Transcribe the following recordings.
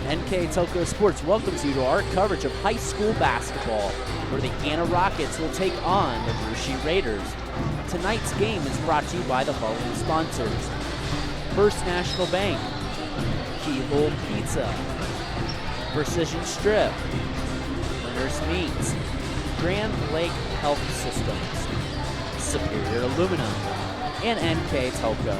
NK Telco Sports welcomes you to our coverage of high school basketball, where the Anna Rockets will take on the Russia Raiders. Tonight's game is brought to you by the following sponsors: First National Bank, Keyhole Pizza, Precision Strip, Winners Meats, Grand Lake Health Systems, Superior Aluminum, and NK Telco.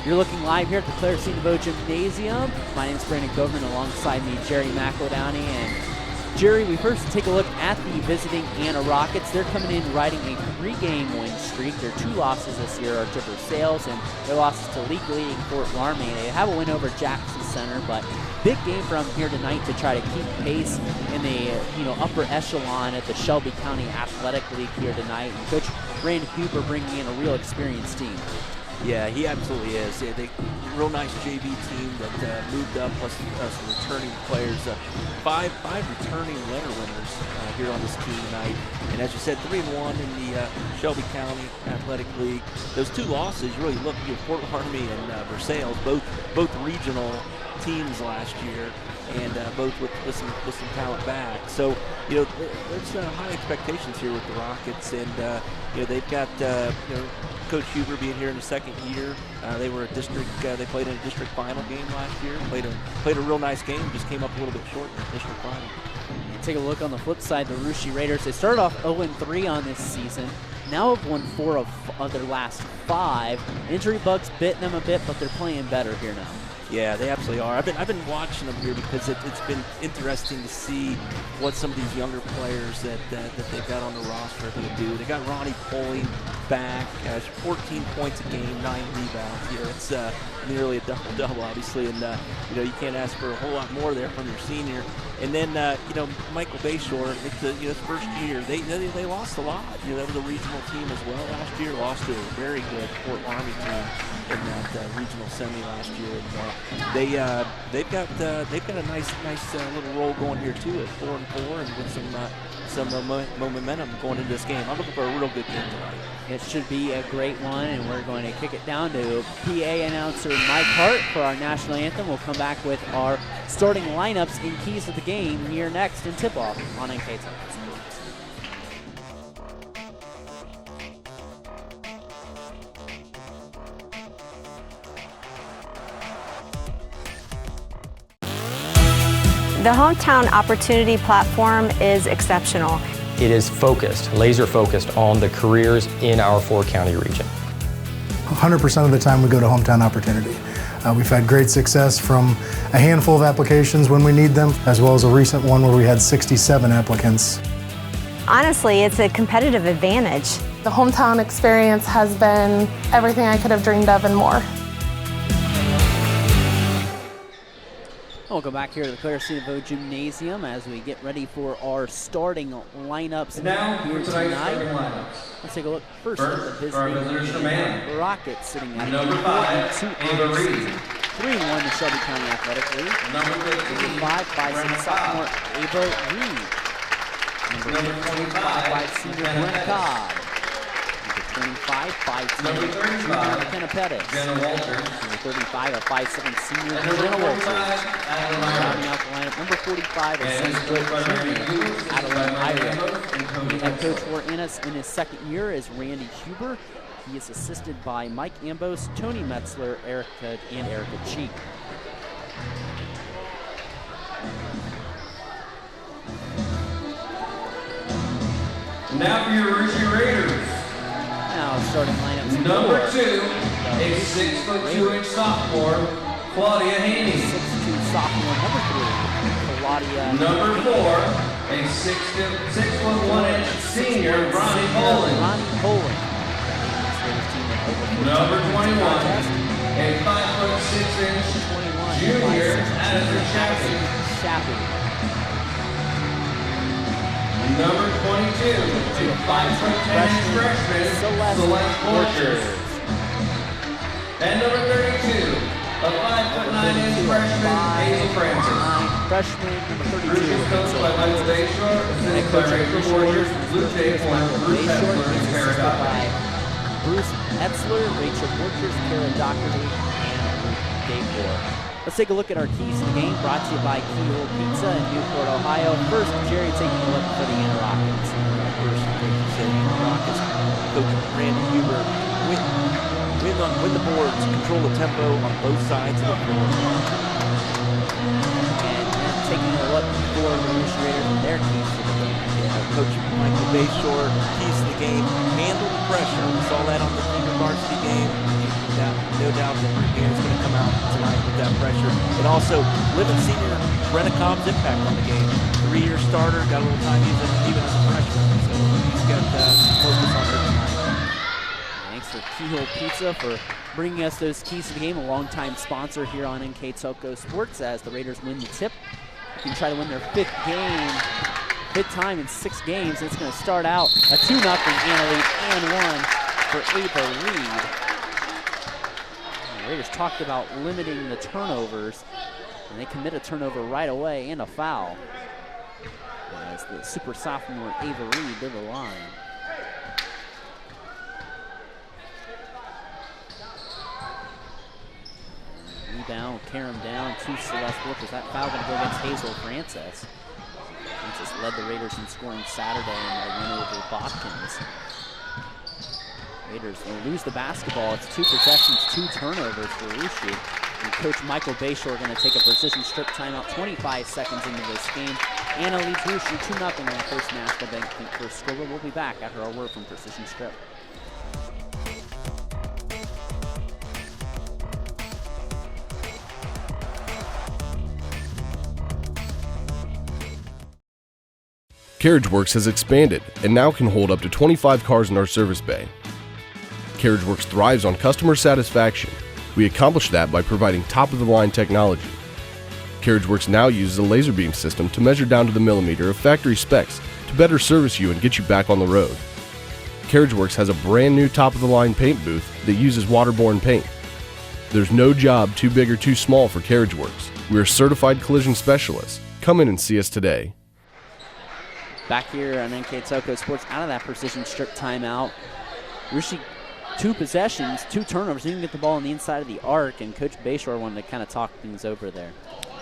You're looking live here at the Claire C. DeVoe Gymnasium. My name is Brandon Govern, alongside me, Jerry McEldowney. And Jerry, we first take a look at the visiting Anna Rockets. They're coming in riding a 3-game win streak. Their 2 losses this year are to Versailles, and their losses to league leading Fort Laramie. They have a win over Jackson Center, but big game for them here tonight to try to keep pace in the upper echelon at the Shelby County Athletic League here tonight. And Coach Brandon Huber bringing in a real experienced team. Yeah, he absolutely is. They real nice JV team that moved up, plus some returning players. 5 returning letter winners here on this team tonight. And as you said, 3-1 in the Shelby County Athletic League. Those 2 losses, you really look at Fort Laramie and Versailles, both regional teams last year, and both with some talent back. So, there's high expectations here with the Rockets, and they've got Coach Huber being here in his 2nd year. They were a district. They played in a district final game last year. Played a real nice game. Just came up a little bit short in the district final. Take a look on the flip side, the Russia Raiders. They started off 0-3 on this season. Now have won 4 of their last 5. Injury bugs bit them a bit, but they're playing better here now. Yeah, they absolutely are. I've been watching them here because it's been interesting to see what some of these younger players that they've got on the roster can do. They got Ronnie Poling back, 14 points a game, 9 rebounds. It's nearly a double-double, obviously, and you can't ask for a whole lot more there from your senior. And then Michael Bayshore, it's his first year. They lost a lot. That was a regional team as well last year. Lost to a very good Fort Laramie team in that regional semi last year. And they've got a nice little roll going here too at 4-4, and with some momentum going into this game. I'm looking for a real good game tonight. It should be a great one, and we're going to kick it down to PA announcer Mike Hart for our national anthem. We'll come back with our starting lineups and keys to the game here next in tip-off on NK Telco Sports. The Hometown Opportunity Platform is exceptional. It is focused, laser focused on the careers in our 4-county region. 100% of the time we go to Hometown Opportunity. We've had great success from a handful of applications when we need them, as well as a recent one where we had 67 applicants. Honestly, it's a competitive advantage. The Hometown experience has been everything I could have dreamed of and more. Welcome back here to the Claire C. DeVoe Gymnasium as we get ready for our starting lineups here tonight. Let's take a look first at the visiting Rockets, sitting at 4-2 on the season. 3-1 the Shelby County Athletic League. Number 5 sophomore Ava Reed. Number 25 senior Brent Cobb. Number 25 Number 35 McKenna Pettis. Jenna Walters. Number 35 a 5'7" senior Jenna Walters. Rounding out the lineup, number 45 is St. Joe Jr. Adeline Ira. Head coach for Annis in his 2nd year is Randy Huber. He is assisted by Mike Ambos, Tony Metzler, Erica Cheek. Now for your Russia Raiders. Now starting lineups. Number 2, a 6'2" sophomore, Claudia Haney. 6'2" sophomore, number 3, Claudia. Number 4, a 6'1" senior, Ronnie Poling. Number 21, a 5'6" junior, Addison Chappie. Number 22, a 5'10" freshman, Celeste Borchers. And number 32, a 5'9" freshman, Hazel Francis. Freshman, number 32. Bruce is coached by Michael Bayshore, assisted by Rachel Warriors, Luke J. Point, Bruce Etzler, and Kara Doherty. Bruce Etzler, Rachel Borchers, Kara Doherty, and Luke Dayport. Let's take a look at our keys to the game, brought to you by Keyhole Pizza in Newport, Ohio. First, Jerry taking a look for the Anna Rockets. First, like you said, Rockets, Coach Randy Huber, win the boards, control the tempo on both sides of the floor. And taking a look for the Rouge Raiders and their keys to the game. Yeah, Coach Michael Bayshore, keys to the game, handle the pressure. We saw that on the junior varsity game. No doubt that Riviera's going to come out tonight with that pressure. And also, limit senior Brenna Cobb's impact on the game. 3-year starter, got a little time even as a freshman. So he's got focus on her tonight. Thanks for Keyhole Pizza for bringing us those keys to the game, a longtime sponsor here on NK Telco Sports as the Raiders win the tip. You can try to win their fifth time in 6 games. It's going to start out a 2-0 Anna lead and 1 for Ava Reed. The Raiders talked about limiting the turnovers, and they commit a turnover right away and a foul as the super sophomore Ava Reed to the line. Rebound, carry him down to Celeste Wolf. Is that foul going to go against Hazel Francis? Francis led the Raiders in scoring Saturday in their win over Bobkins. Raiders will lose the basketball. It's 2 possessions, 2 turnovers for Russia. And Coach Michael Bayshore going to take a precision strip timeout 25 seconds into this game. Anna leads Russia 2-0 in the first National Bank first score. We'll be back after our word from Precision Strip. CarriageWorks has expanded and now can hold up to 25 cars in our service bay. CarriageWorks thrives on customer satisfaction. We accomplish that by providing top-of-the-line technology. CarriageWorks now uses a laser beam system to measure down to the millimeter of factory specs to better service you and get you back on the road. CarriageWorks has a brand new top-of-the-line paint booth that uses waterborne paint. There's no job too big or too small for CarriageWorks. We are certified collision specialists. Come in and see us today. Back here on NK Telco Sports, out of that precision strip timeout. Rishi, 2 possessions, 2 turnovers, didn't get the ball on the inside of the arc, and Coach Bayshore wanted to kind of talk things over there.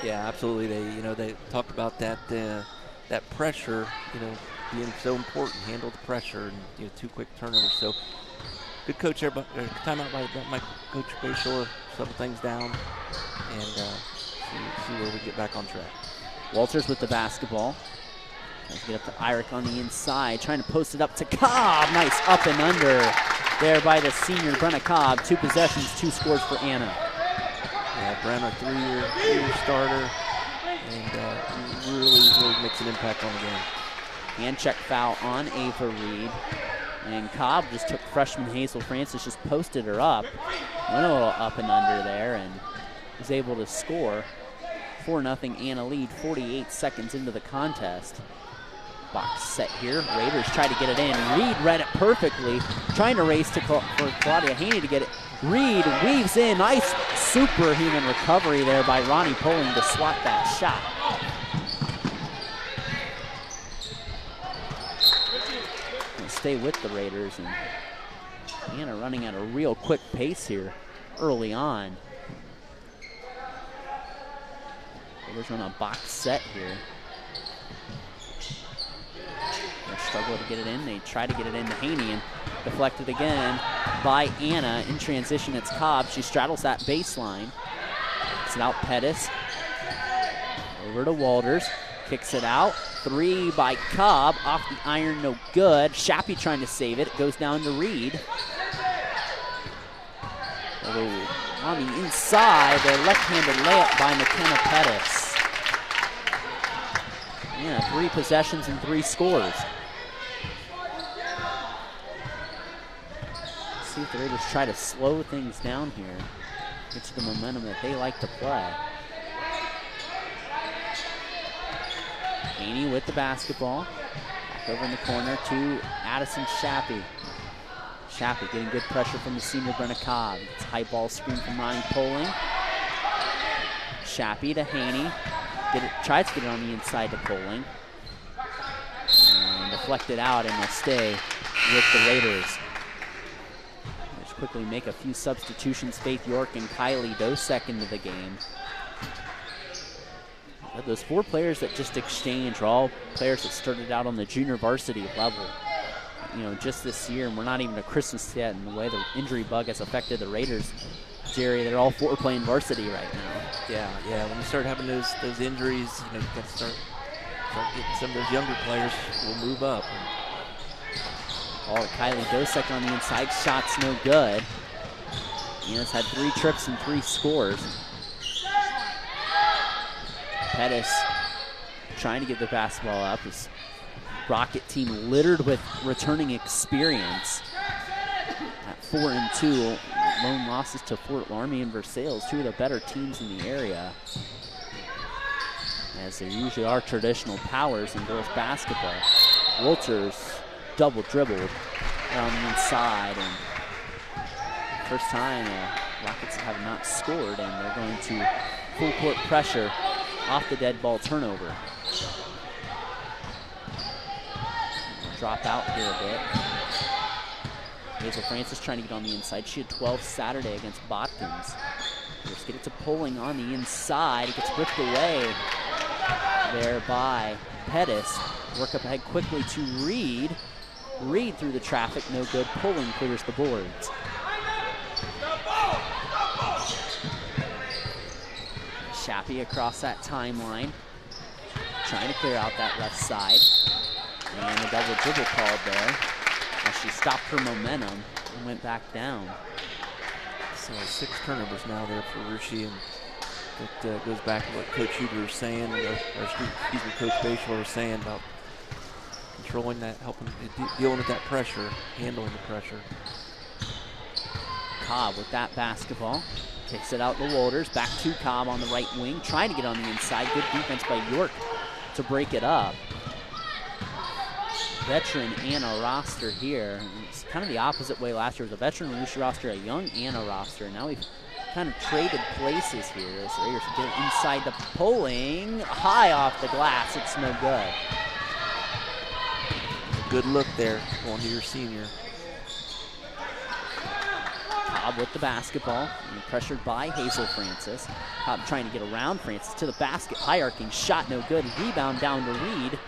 Yeah, absolutely. They talked about that that pressure, being so important. Handle the pressure and 2 quick turnovers. So good coach there, but timeout by Coach Bayshore, settle things down, and see where we get back on track. Walters with the basketball. Trying to get up to Irick on the inside, trying to post it up to Cobb. Nice up and under there by the senior Brenna Cobb. 2 possessions, 2 scores for Anna. Yeah, Brenna, 3-year starter, and really makes an impact on the game. Hand check foul on Ava Reed. And Cobb just took freshman Hazel Francis, just posted her up. Went a little up and under there and was able to score. 4-0 Anna lead, 48 seconds into the contest. Box set here. Raiders try to get it in. Reed read it perfectly. Trying to race for Claudia Haney to get it. Reed weaves in. Nice superhuman recovery there by Ronnie Poling to swat that shot. Gonna stay with the Raiders, and Anna running at a real quick pace here early on. Raiders run a box set here. They struggle to get it in. They try to get it into Haney and deflected again by Anna. In transition, it's Cobb. She straddles that baseline. Kicks it out, Pettis. Over to Walters. Kicks it out. 3 by Cobb. Off the iron, no good. Shappy trying to save it. It goes down to Reed. On the inside, the left-handed layup by McKenna Pettis. Yeah, 3 possessions and 3 scores. See if the Raiders try to slow things down here. Get to the momentum that they like to play. Haney with the basketball. Back over in the corner to Addison Shappy. Shappy getting good pressure from the senior Brenna Cobb. It's high ball screen from Ronnie Poling. Shappy to Haney. Tries to get it on the inside to Poling. And deflected out, and will stay with the Raiders. Let's quickly make a few substitutions. Faith York and Kylie Dosek into the game. Those 4 players that just exchanged are all players that started out on the junior varsity level, just this year, and we're not even to Christmas yet, and the way the injury bug has affected the Raiders, Jerry, they're all 4 playing varsity right now. Yeah. When you start having those injuries, you got to start getting some of those younger players will move up. Ball at Kylie Dosek on the inside, shot's no good. Anna's had 3 trips and 3 scores. Pettis trying to get the basketball up. This Rocket team littered with returning experience. At 4-2, lone losses to Fort Laramie and Versailles, 2 of the better teams in the area. As there usually are traditional powers in girls basketball. Walters double dribbled on the inside, and first time Rockets have not scored, and they're going to full court pressure off the dead ball turnover. Drop out here a bit. Hazel Francis trying to get on the inside. She had 12 Saturday against Botkins. Just get it to Poling on the inside. It gets ripped away there by Pettis. Work up ahead quickly to Reed. Reed through the traffic, no good. Poling clears the boards. Shappy across that timeline, trying to clear out that left side. And a double dribble called there as she stopped her momentum and went back down. So 6 turnovers now there for Russia, and that goes back to what Coach Huber was saying, Coach Bayshore was saying about controlling that, helping, dealing with that pressure, handling the pressure. Cobb with that basketball. Kicks it out to Walters. Back to Cobb on the right wing. Trying to get on the inside. Good defense by York to break it up. Veteran Anna roster here. It's kind of the opposite way last year. It was a veteran Lucia roster, a young Anna roster. Now we've kind of traded places here. As the Raiders get inside the Poling. High off the glass. It's no good. Good look there going to your senior. Cobb with the basketball, pressured by Hazel Francis. Cobb trying to get around Francis to the basket. High arcing shot, no good. Rebound down to Reed.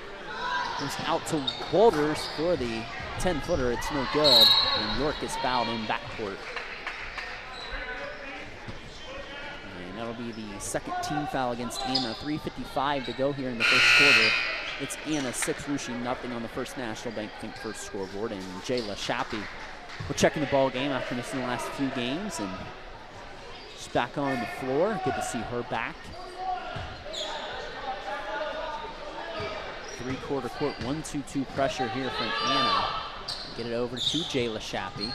Goes out to Walters for the 10-footer. It's no good. And York is fouled in backcourt. And that'll be the second team foul against Anna. 3:55 to go here in the first quarter. It's Anna 6, Russia nothing on the First National Bank Think First scoreboard. And Jayla Shappy, we're checking the ball game after missing the last few games, and she's back on the floor. Good to see her back. 3-quarter court 1-2-2 pressure here from Anna. Get it over to Jayla Shappy.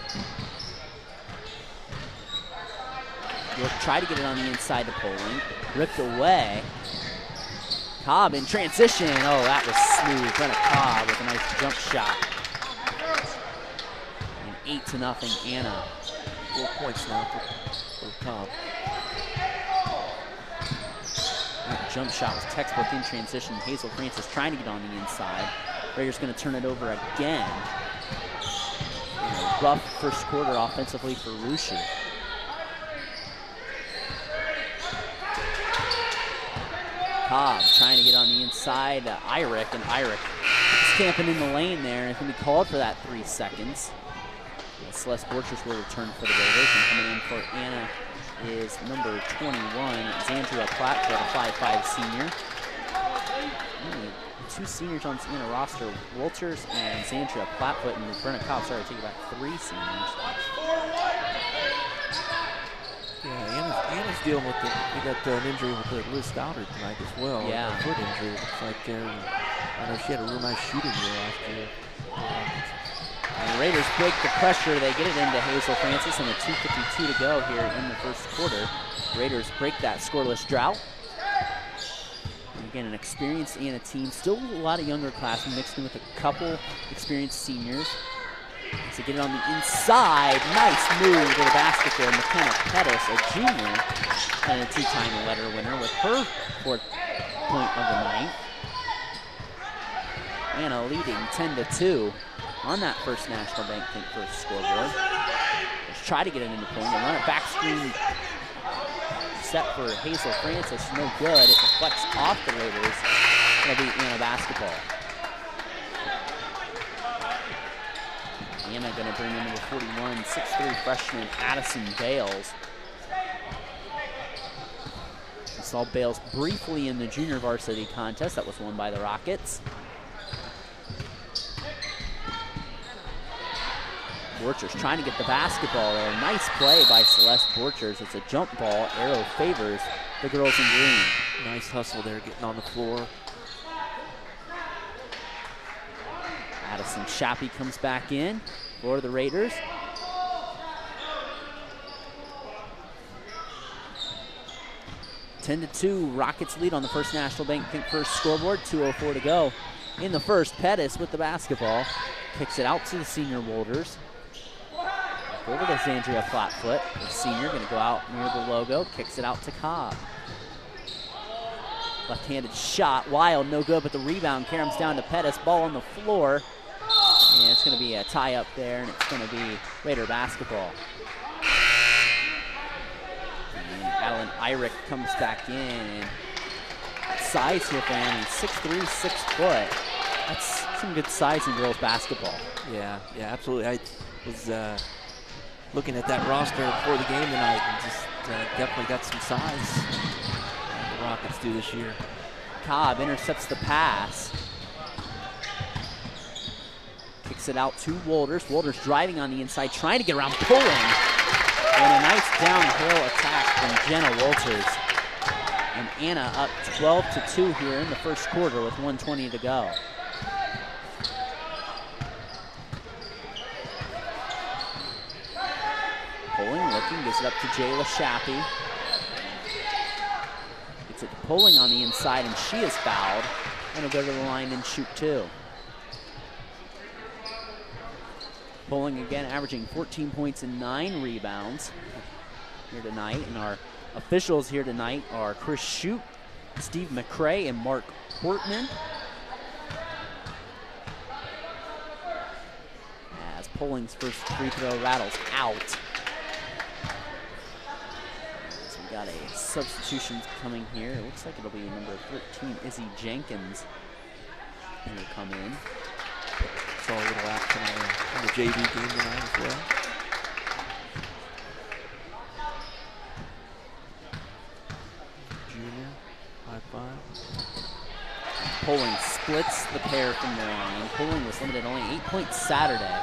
York tried to get it on the inside to Poling. Ripped away. Cobb in transition. Oh, that was smooth. Brenna Cobb with a nice jump shot. 8-0 Anna. 4 points now for Cobb. That jump shot was textbook in transition. Hazel Francis trying to get on the inside. Raiders going to turn it over again. Rough first quarter offensively for Russia. Cobb trying to get on the inside. Irick, and Irick is camping in the lane there. It's going to be called for that 3 seconds. Celeste Borchers will return for the Raiders, and coming in for Anna is number 21, Xandria Platt, for the 5'5" senior. 2 seniors on the Anna roster, Walters and Xandria Plattfoot, and Brenna Cobb, sorry, I take it back, 3 seniors. Yeah, Anna's dealing with we got an injury with Liz Stoddard tonight as well. Yeah. A foot injury, looks like there. I know she had a real nice shooting year last year. And the Raiders break the pressure. They get it into Hazel Francis, and with 2:52 to go here in the first quarter. Raiders break that scoreless drought. And again, an experienced Anna team. Still a lot of younger class mixed in with a couple experienced seniors. So get it on the inside. Nice move to the basket there. McKenna Pettis, a junior, and a 2-time letter winner with her 4th point of the night. Anna leading 10-2 on that First National Bank Think First scoreboard. Let's try to get it into point. They run it back screen. set for Hazel Francis, no good. It deflects off the Raiders. It'll be Anna basketball. Anna gonna bring in number 41, 6'3" freshman Addison Bales. We saw Bales briefly in the junior varsity contest that was won by the Rockets. Borchers trying to get the basketball there. Nice play by Celeste Borchers. It's a jump ball. Arrow favors the girls in green. Nice hustle there, getting on the floor. Addison Shappy comes back in for the Raiders. (10-2), Rockets lead on the First National Bank Think First scoreboard. 2:04 to go in the first. Pettis with the basketball. Kicks it out to the senior Wolders. Over to Zandria Flatfoot. The senior going to go out near the logo. Kicks it out to Cobb. Left-handed shot. Wild, no good, but the rebound caroms down to Pettis. Ball on the floor. And it's going to be a tie up there, and it's going to be Raider basketball. And Adeline Eyrich comes back in. And size here for Annie. 6'3", 6 foot. That's some good size in girls basketball. Yeah, absolutely. I was looking at that roster before the game tonight and just definitely got some size the Rockets do this year. Cobb intercepts the pass. Kicks it out to Wolders. Wolders driving on the inside, trying to get around, pulling. And a nice downhill attack from Jenna Wolters. And Anna up 12-2 here in the first quarter with 1:20 to go. Pulling, looking, gives it up to Jayla Shappy. Gets it pulling on the inside, and she is fouled. And will go to the line and shoot two. Pulling again, averaging 14 points and 9 rebounds here tonight. And our officials here tonight are Chris Shute, Steve McCray, and Mark Portman. As Pulling's first free throw rattles out. Got a substitution coming here. It looks like it'll be number 13, Izzy Jenkins, who will come in. Saw a little action on the JV game tonight as well. Junior, 5'5". Pulling splits the pair from the line. Pulling was limited only 8 points Saturday.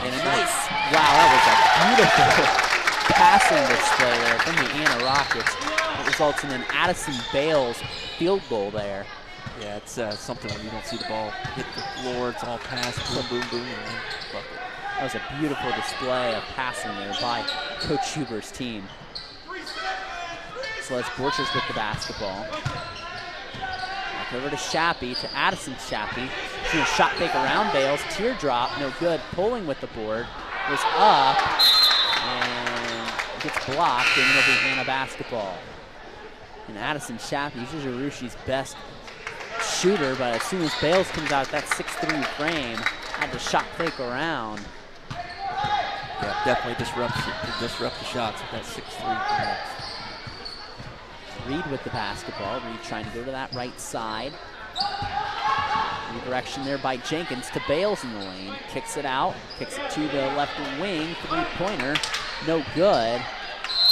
And a nice, wow, that was a beautiful passing display there from the Anna Rockets. It results in an Addison Bales field goal there. Yeah, it's something when you don't see the ball hit the floor. It's all pass, boom, boom, boom, and then bucket. That was a beautiful display of passing there by Coach Huber's team. Celeste Borchers with the basketball. Back over to Shappy, to Addison Shappy. She's a shot fake around Bales. Teardrop, no good. Pulling with the board. Was up. And gets blocked, and it'll be Anna basketball. And Addison Shappy, she's Arushi's best shooter, but as soon as Bales comes out, that 6'3" frame, had to shot fake around. Yeah, definitely disrupt the shots with that 6'3" frame. Reed with the basketball. Reed trying to go to that right side. Redirection there by Jenkins to Bales in the lane. Kicks it out, kicks it to the left wing, three-pointer. No good,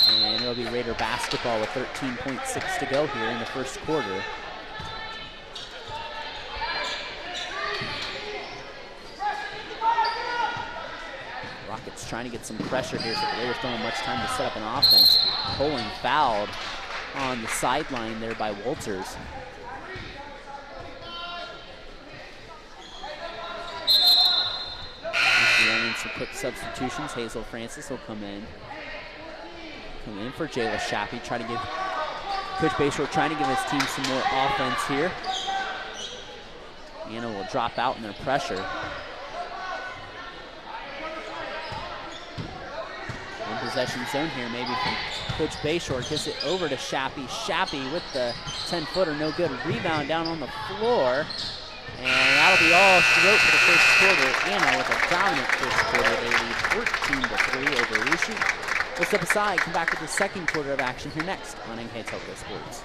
and it'll be Raider basketball with 13.6 to go here in the first quarter. Rockets trying to get some pressure here, so the Raiders don't have much time to set up an offense. Pulling fouled on the sideline there by Wolters. Some quick substitutions. Hazel Francis will come in. Come in for Jayla Shappy. Try to give Coach Bayshore trying to give his team some more offense here. Anna will drop out in their pressure. In possession zone here, maybe from Coach Bayshore. Gives it over to Shappy. Shappy with the 10-footer, no good. Rebound down on the floor. And that'll be all she wrote for the first quarter. Anna with a dominant first quarter. They lead 14-3 over Rushi. We'll step aside, come back with the second quarter of action here next on NKTOCO Sports.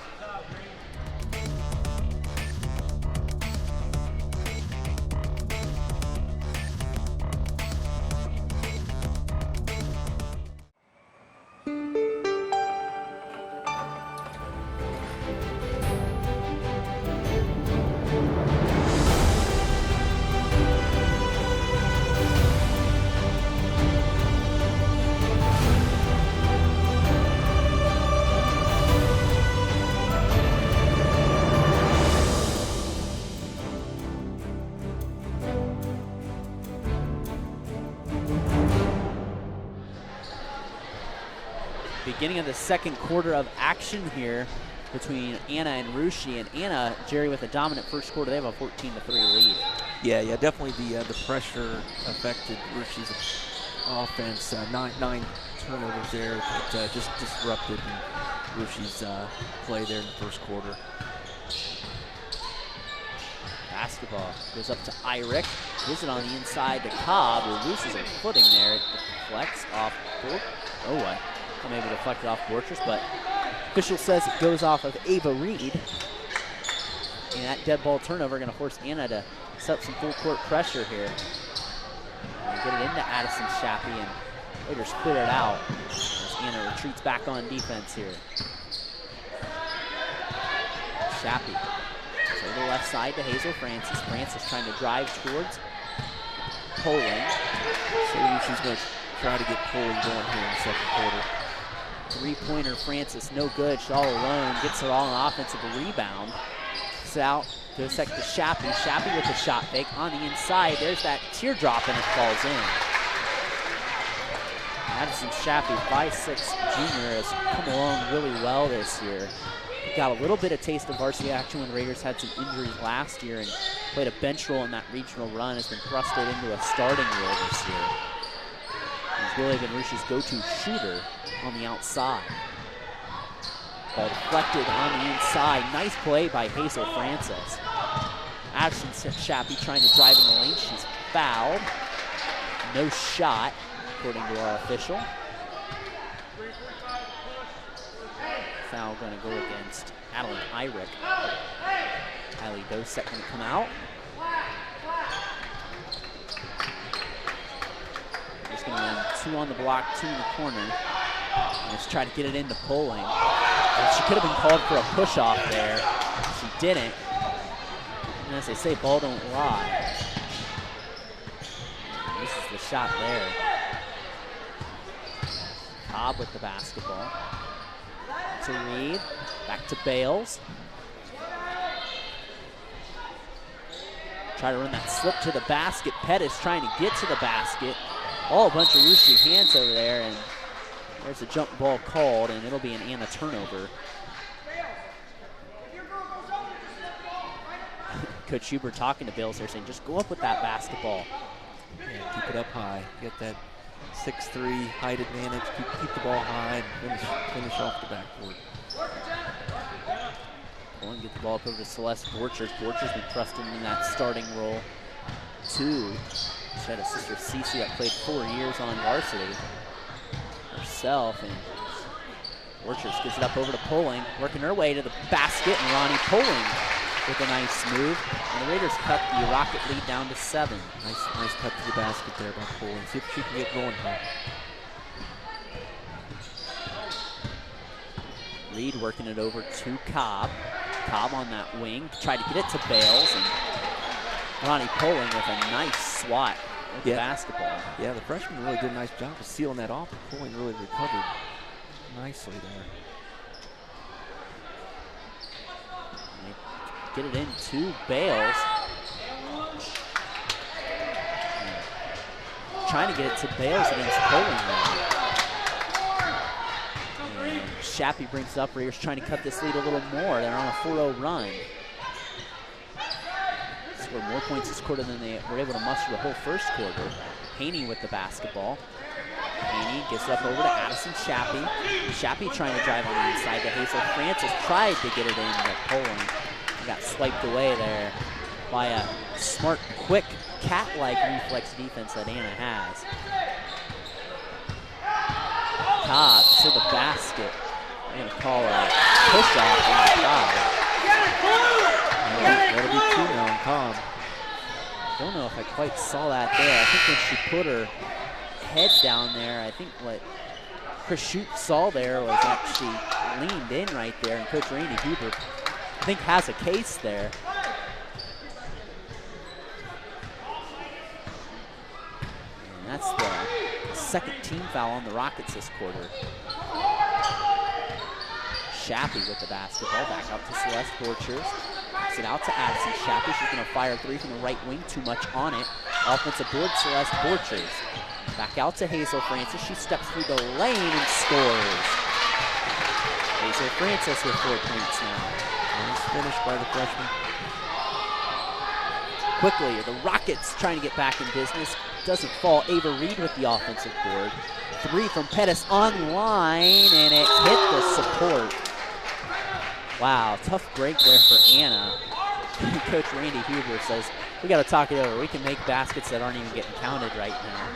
Beginning of the second quarter of action here between Anna and Russia. And Anna, Jerry, with a dominant first quarter, they have a 14-3 lead. Yeah, definitely the pressure affected Russia's offense. Nine turnovers there that just disrupted Russia's play there in the first quarter. Basketball goes up to Irick. Gives it on the inside to Cobb, who loses her footing there. It deflects off. Maybe deflected off Borchers, but official says it goes off of Ava Reed. And that dead ball turnover going to force Anna to set up some full court pressure here. And get it into Addison Shappy, and Raiders clear it out as Anna retreats back on defense here. Shappy. So to the left side to Hazel Francis. Francis trying to drive towards Poling. So she's going to try to get Poling going here in the second quarter. Three-pointer Francis, no good. She's all alone. Gets her all an offensive rebound. It's out. Goes second to Shappy. Shappy with the shot fake on the inside. There's that teardrop, and it falls in. Addison Shappy, 5'6" junior, has come along really well this year. He got a little bit of taste of varsity action when the Raiders had some injuries last year and played a bench role in that regional run. Has been thrusted into a starting role this year. He's really been Russia's go-to shooter on the outside. Ball deflected on the inside. Nice play by Hazel Francis. Addison Shappy trying to drive in the lane. She's fouled. No shot, according to our official. Foul going to go against Adeline Irick. Kylie Dosek going to come out. Just going to run 2 on the block, 2 in the corner. And just try to get it into Poling. And she could have been called for a push-off there. She didn't. And as they say, ball don't lie. And this is the shot there. Cobb with the basketball. To Reed. Back to Bales. Try to run that slip to the basket. Pettis trying to get to the basket. Oh, a bunch of Rushi hands over there, and there's a jump ball called, and it'll be an Anna turnover. Coach Huber talking to Bales there, saying, just go up with that basketball. Yeah, keep it up high. Get that 6'3" height advantage. Keep the ball high and finish off the backboard. Pulling, get the ball up over to Celeste Borchers. Borchers been thrusted in that starting role. 2. She had a sister Cece that played 4 years on varsity herself, and Borchers gives it up over to Poling, working her way to the basket, and Ronnie Poling with a nice move. And the Raiders cut the Rocket lead down to 7. Nice cut to the basket there by Poling. See if she can get going here. Reed working it over to Cobb. Cobb on that wing, tried to get it to Bales, and Ronnie Poling with a nice swat with the basketball. Yeah, the freshman really did a nice job of sealing that off, and Poling really recovered nicely there. Get it in to Bales. Trying to get it to Bales against Poling. And Shappy brings it up. Raiders trying to cut this lead a little more. They're on a 4-0 run. Scored more points this quarter than they were able to muster the whole first quarter. Haney with the basketball. Haney gets it up over to Addison Shappy. Shappy trying to drive on the inside to Hazel Francis. Tried to get it in to Poling. Got swiped away there by a smart, quick, cat-like reflex defense that Anna has. Cobb to the basket. I'm going to call a push-off on Cobb. That'll be 2 now on Cobb. Don't know if I quite saw that there. I think when she put her head down there, I think what Chris Shute saw there was that she leaned in right there, and Coach Randy Huber, I think, has a case there. And that's the second team foul on the Rockets this quarter. Shappy with the basketball, back out to Celeste Borchers. Backs it out to Addison Shappy. She's going to fire 3 from the right wing, too much on it. Offensive board, Celeste Borchers. Back out to Hazel Francis. She steps through the lane and scores. Hazel Francis with 4 points now. Nice finish by the freshman. Quickly, the Rockets trying to get back in business. Doesn't fall. Ava Reed with the offensive board. 3 from Pettis online, and it hit the support. Wow, tough break there for Anna. Coach Randy Huber says, we got to talk it over. We can make baskets that aren't even getting counted right now.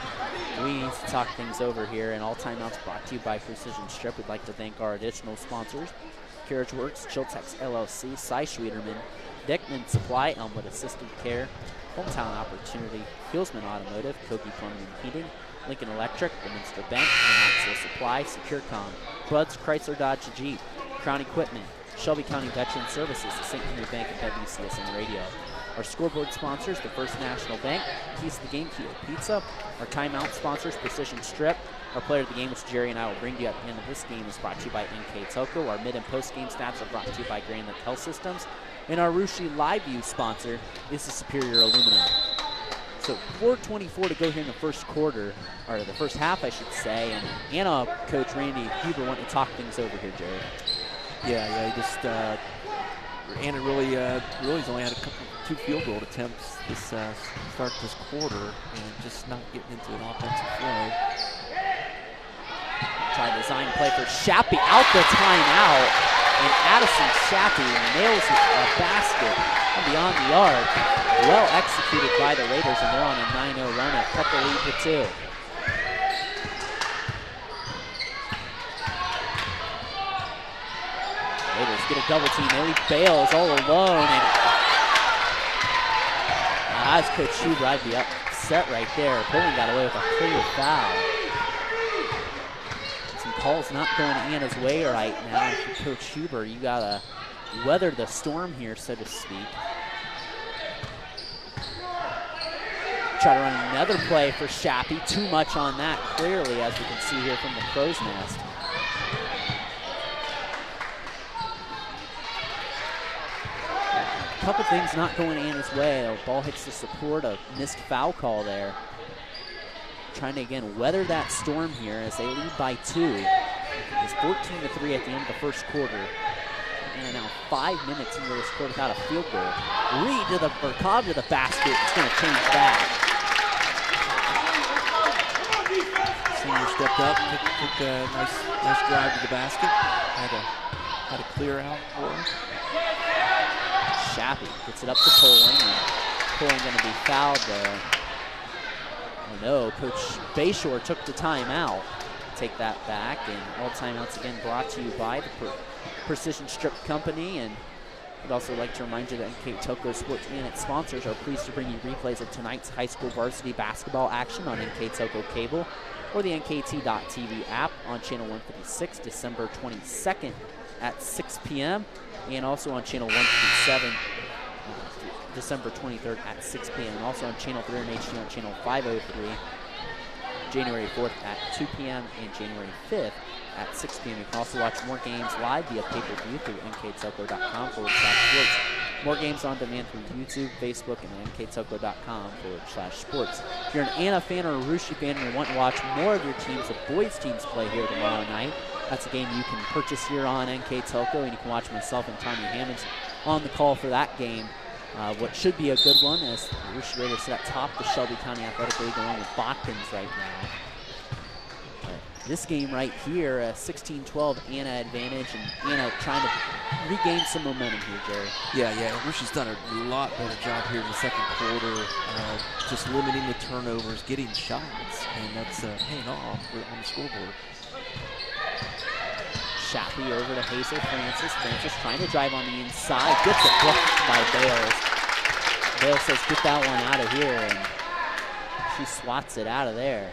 We need to talk things over here, and all timeouts brought to you by Precision Strip. We'd like to thank our additional sponsors, Carriage Works, Chiltex LLC, Cy Schwederman, Dickman Supply, Elmwood Assisted Care, Hometown Opportunity, Hillsman Automotive, Kogi Plumbing and Heating, Lincoln Electric, the Minster Bank, Maxwell Supply, SecureCom, Buds Chrysler Dodge Jeep, Crown Equipment, Shelby County Veteran Services, the St. Henry Bank, and WCSN Radio. Our scoreboard sponsors, the First National Bank, Keys to the Game, Keto Pizza. Our timeout sponsors, Precision Strip. Our player of the game, which Jerry and I will bring to you at the end of this game, is brought to you by NK Toko. Our mid and post game stats are brought to you by Grand Lake Health Systems. And our Rushi Live View sponsor is the Superior Aluminum. So 4:24 to go here in the first quarter, or the first half, I should say. And Anna, Coach Randy Huber, wanting to talk things over here, Jerry. Yeah, just Anna really has only had two field goal attempts this start this quarter, and just not getting into an offensive flow. Try design play for Shappy out the timeout, and Addison Shappy nails a basket from beyond the arc. Well executed by the Raiders, and they're on a 9-0 run, a couple lead to 2. Raiders get a double team. Ellie Bales all alone, and as Coach Huber, I'd be upset right there. Poland got away with a clear foul. Some calls not going Anna's way right now. And for Coach Huber, you gotta weather the storm here, so to speak. Try to run another play for Shappy. Too much on that, clearly, as we can see here from the crow's nest. A couple things not going Anna's way. The ball hits the support, a missed foul call there. Trying to, again, weather that storm here as they lead by 2. It's 14-3 at the end of the first quarter. And now 5 minutes into this quarter without a field goal. Reed to the, or Cobb to the basket. It's going to change that. Senior stepped up, took a nice drive to the basket. Had a clear out for him. Shappy gets it up to Poling, and Poling going to be fouled there. Oh no, Coach Bayshore took the timeout. Take that back, and all timeouts again brought to you by the Precision Strip Company. And I'd also like to remind you that NK Toko Sports and its sponsors are pleased to bring you replays of tonight's high school varsity basketball action on NK Toko Cable or the NKT.TV app on Channel 156, December 22nd at 6 p.m. and also on Channel 157, December 23rd at 6 p.m. and also on Channel 3 and HD on Channel 503, January 4th at 2 p.m. and January 5th at 6 p.m. You can also watch more games live via pay-per-view through nktoko.com/sports. More games on demand through YouTube, Facebook, and nktoko.com/sports. If you're an Anna fan or a Rushi fan and you want to watch more of your teams, the boys' teams play here tomorrow night. That's a game you can purchase here on NK Toko, and you can watch myself and Tommy Hammonds on the call for that game. What should be a good one as the Rushi Raiders sit atop the Shelby County Athletic League along with Botkins right now. But this game right here, a 16-12 Anna advantage, and Anna trying to regain some momentum here, Jerry. Yeah, Rushi's done a lot better job here in the second quarter, just limiting the turnovers, getting shots, and that's paying off on the scoreboard. Shapley over to Hazel Francis. Francis trying to drive on the inside. Gets it blocked by Bales. Bales says, get that one out of here, and she swats it out of there.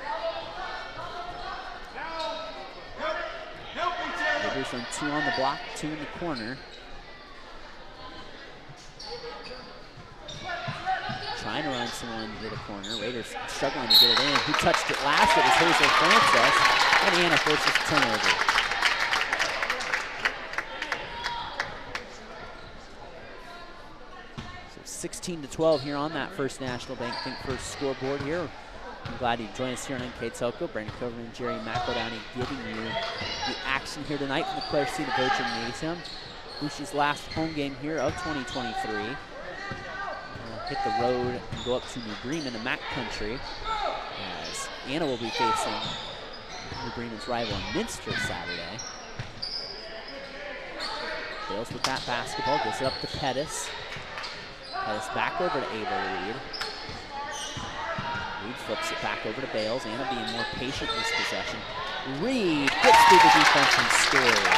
Raiders on 2 on the block, 2 in the corner. Trying to run someone into the corner. Raiders struggling to get it in. Who touched it last? It was Hazel Francis. And Anna forces a turnover. So 16-12 here on that First National Bank Think First scoreboard here. I'm glad you joined us here on NK Telco. Brandon Coven and Jerry McEldowney giving you the action here tonight from the Clare Cedar Gymnasium. Bushy's last home game here of 2023. Hit the road and go up to New Bremen, the Mac Country, as Anna will be facing New Bremen's rival Minster Saturday. Bales with that basketball, gives it up to Pettis. Pettis back over to Ava Reed. Reed flips it back over to Bales. Anna being more patient in this possession. Reed gets through the defense and scores.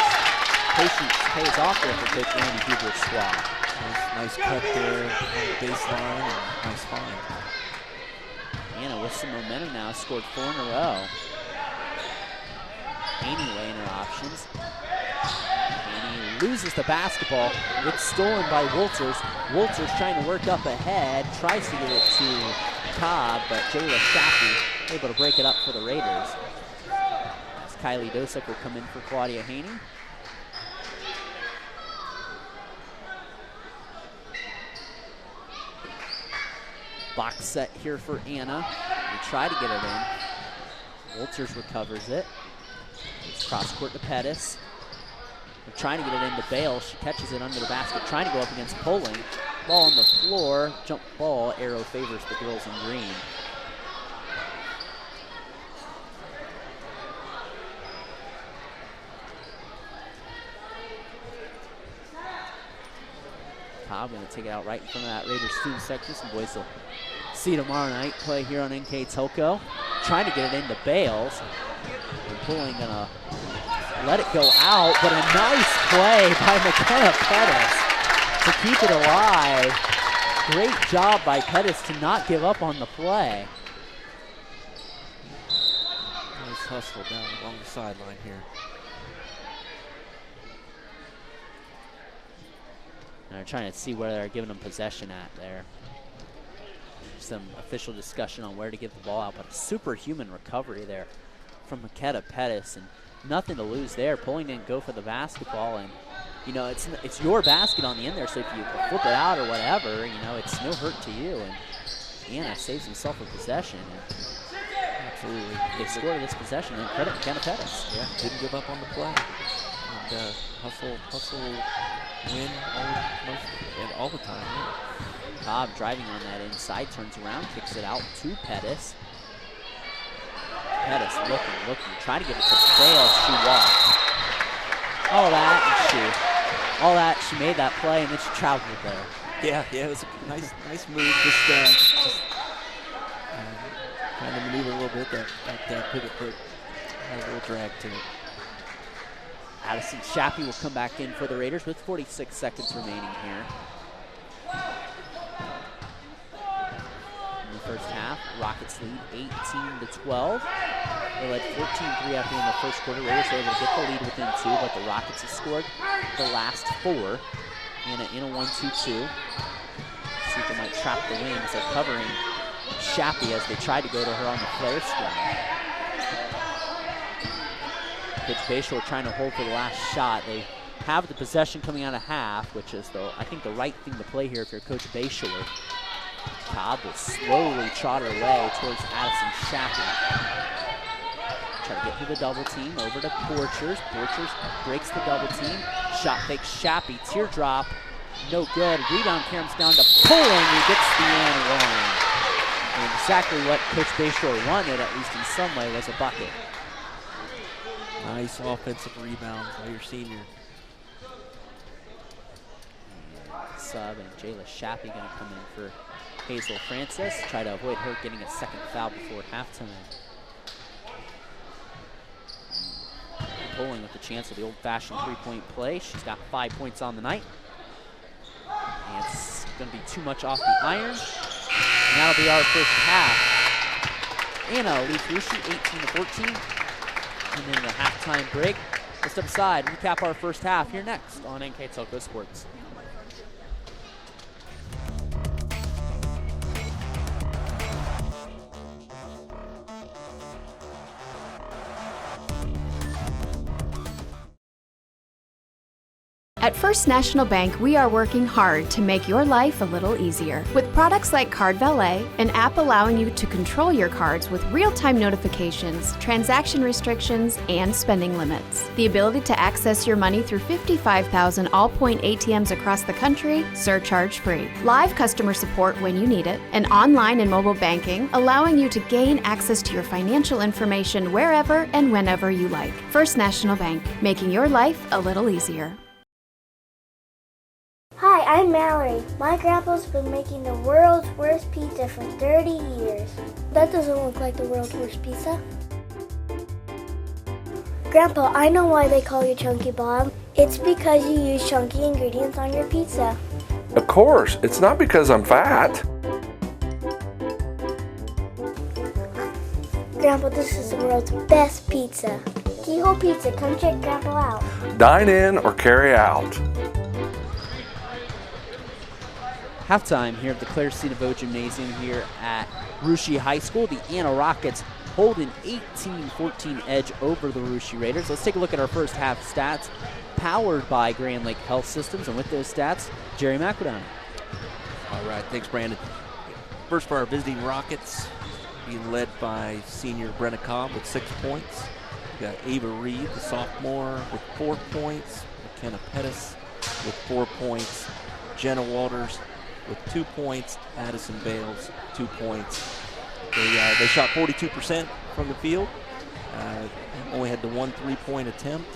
Patience pays off there for Coach Randy Huber's squad. Nice cut there on the baseline, and nice find. Anna with some momentum now, scored 4 in a row. Haney weighing her options. Haney loses the basketball. It's stolen by Wolters. Wolters trying to work up ahead, tries to get it to Cobb, but Jayla Shappy able to break it up for the Raiders. As Kylie Dosick will come in for Claudia Haney. Box set here for Anna. They try to get it in. Wolters recovers it. It's cross court to Pettis. They're trying to get it into Bale. She catches it under the basket, trying to go up against Poling. Ball on the floor, jump ball. Arrow favors the girls in green. Cobb going to take it out right in front of that Raiders student section. Some boys will see tomorrow night play here on NK Telco. Trying to get it into Bales. And Poling going to let it go out, but a nice play by McKenna Pettis to keep it alive. Great job by Pettis to not give up on the play. Nice hustle down along the sideline here. And they're trying to see where they're giving them possession at there. Some official discussion on where to give the ball out, but a superhuman recovery there from McKenna Pettis, and nothing to lose there. Poling didn't go for the basketball, and you know it's your basket on the end there, so if you flip it out or whatever, you know it's no hurt to you. And Anna saves himself a possession. And absolutely, they scored this possession, and credit McKenna Pettis. Yeah, didn't give up on the play. And hustle, win all the time. Yeah. Cobb driving on that inside, turns around, kicks it out to Pettis. Pettis looking, trying to get it to Bales. She walked. All that, she made that play, and then she traveled there. Yeah, it was a nice move. Just trying to maneuver a little bit. That pivot foot had a little drag to it. Addison Shappy will come back in for the Raiders with 46 seconds remaining here. In the first half, Rockets lead 18-12. They led 14-3 after in the first quarter. Raiders were able to get the lead within 2, but the Rockets have scored the last 4. Anna in a 1-2-2. See if they might trap the wings. They're covering Shappy as they try to go to her on the flare screen. Coach Bayshore trying to hold for the last shot. They have the possession coming out of half, which is, I think, the right thing to play here if you're Coach Bayshore. Cobb will slowly trot her way towards Addison Shappy. Try to get through the double team, over to Borchers. Borchers breaks the double team. Shot fake Shappy, teardrop, no good. Rebound comes down to Poling, who gets the and one. And exactly what Coach Bayshore wanted, at least in some way, was a bucket. Nice offensive rebound by your senior. Sub and Jayla Shappy going to come in for Hazel Francis. Try to avoid her getting a second foul before halftime. Poling with the chance of the old-fashioned three-point play. She's got 5 points on the night. And it's going to be too much off the iron. And that'll be our first half. Anna leads Russia 18-14. And then the halftime break. Let's step aside and recap our first half here next on NK Telco Sports. At First National Bank, we are working hard to make your life a little easier. With products like Card Valet, an app allowing you to control your cards with real-time notifications, transaction restrictions, and spending limits. The ability to access your money through 55,000 all-point ATMs across the country, surcharge-free. Live customer support when you need it. And online and mobile banking, allowing you to gain access to your financial information wherever and whenever you like. First National Bank, making your life a little easier. Hi, I'm Mallory. My grandpa's been making the world's worst pizza for 30 years. That doesn't look like the world's worst pizza. Grandpa, I know why they call you Chunky Bob. It's because you use chunky ingredients on your pizza. Of course, it's not because I'm fat. Grandpa, this is the world's best pizza. Keyhole Pizza, come check Grandpa out. Dine in or carry out. Halftime here at the Claire C. DeVoe Gymnasium here at Russia High School. The Anna Rockets hold an 18-14 edge over the Russia Raiders. Let's take a look at our first half stats, powered by Grand Lake Health Systems. And with those stats, Jerry McEldown. All right, thanks, Brandon. First for our visiting Rockets, being led by senior Brenna Cobb with 6 points. We got Ava Reed, the sophomore, with 4 points. McKenna Pettis with 4 points. Jenna Walters with 2 points. Addison Bales, 2 points. They shot 42% from the field. Only had the 1 3-point attempt,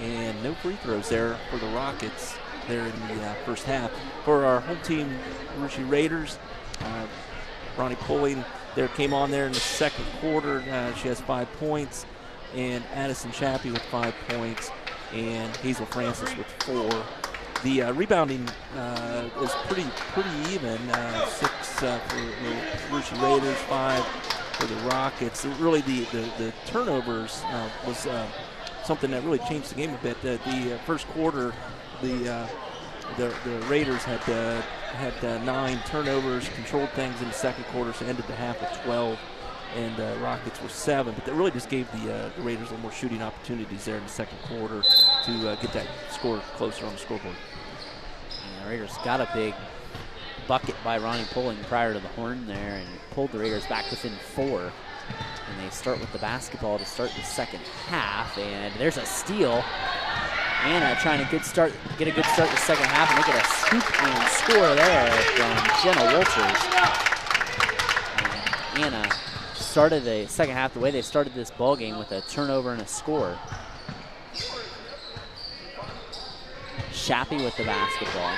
and no free throws there for the Rockets there in the first half. For our home team, Russia Raiders, Ronnie Poling there came on there in the second quarter. She has 5 points, and Addison Chappie with 5 points, and Hazel Francis with 4. The rebounding is pretty even. 6 for the Russia Raiders, 5 for the Rockets. Really, the turnovers was something that really changed the game a bit. The first quarter, the Raiders had 9 turnovers, controlled things in the second quarter, so ended the half at 12. And Rockets were 7, but that really just gave the Raiders a little more shooting opportunities there in the second quarter to get that score closer on the scoreboard. And the Raiders got a big bucket by Ronnie Poling prior to the horn there and pulled the Raiders back within 4. And they start with the basketball to start the second half, and there's a steal. Anna trying to get a good start in the second half, and they get a scoop and score there from Jenna Walters. And Anna started the second half the way they started this ball game with a turnover and a score. Chappie with the basketball.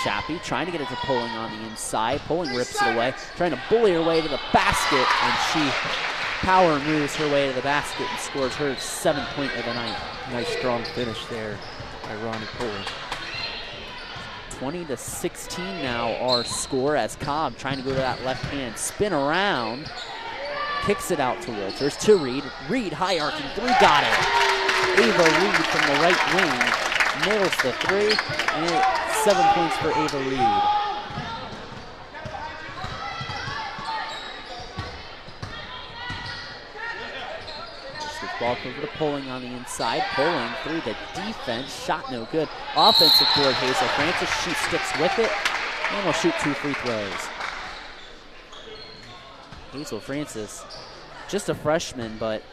Chappie trying to get it to Poling on the inside. Poling rips it away, trying to bully her way to the basket, and she power moves her way to the basket and scores her 7th point of the night. Nice strong finish there by Ronnie Poling. 20-16 now our score as Cobb trying to go to that left hand, spin around, kicks it out to Walters, to Reed. Reed high arcing 3, got it. Ava Reed from the right wing nails the 3, and it's 7 points for Ava Reed. Ball over to Poling on the inside. Poling through the defense. Shot no good. Offensive board, Hazel Francis. She sticks with it and will shoot 2 free throws. Hazel Francis, just a freshman, but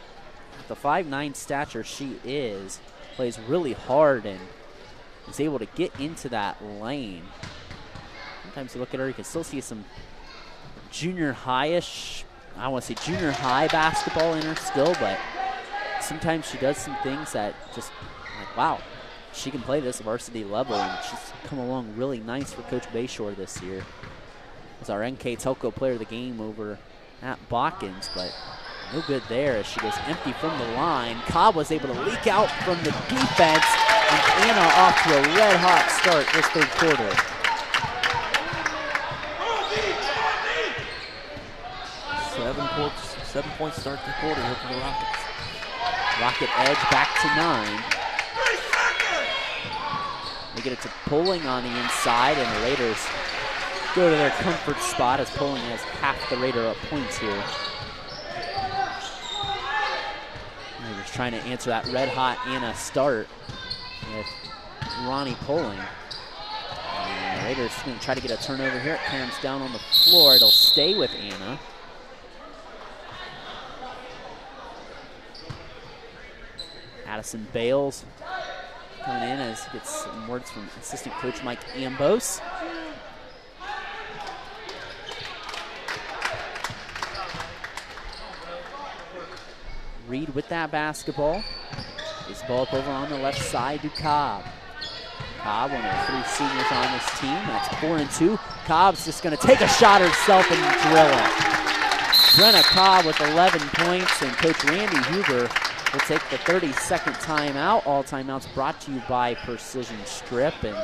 the 5'9" stature she is, plays really hard and is able to get into that lane. Sometimes you look at her, you can still see some junior high-ish, I want to say junior high basketball in her still, but sometimes she does some things that just, like, wow, she can play this varsity level, and she's come along really nice for Coach Bayshore this year. As our NK Telco player of the game over at Botkins, but No good there as she goes empty from the line. Cobb was able to leak out from the defense, and Anna off to a red-hot start this third quarter. Seven-point start to the quarter here for the Rockets. Rocket edge back to 9. They get it to Poling on the inside, and the Raiders go to their comfort spot as Poling has half the Raider up points here. Raiders trying to answer that red-hot Anna start with Ronnie Poling. And the Raiders going to try to get a turnover here. It comes down on the floor. It'll stay with Anna. Addison Bales coming in as he gets some words from assistant coach Mike Ambos. Reed with that basketball. This ball up over on the left side to Cobb. Cobb, one of the 3 seniors on this team. That's 4 and 2. Cobb's just going to take a shot herself and drill it. Brenna Cobb with 11 points, and Coach Randy Huber will take the 30-second timeout. All timeouts brought to you by Precision Strip. And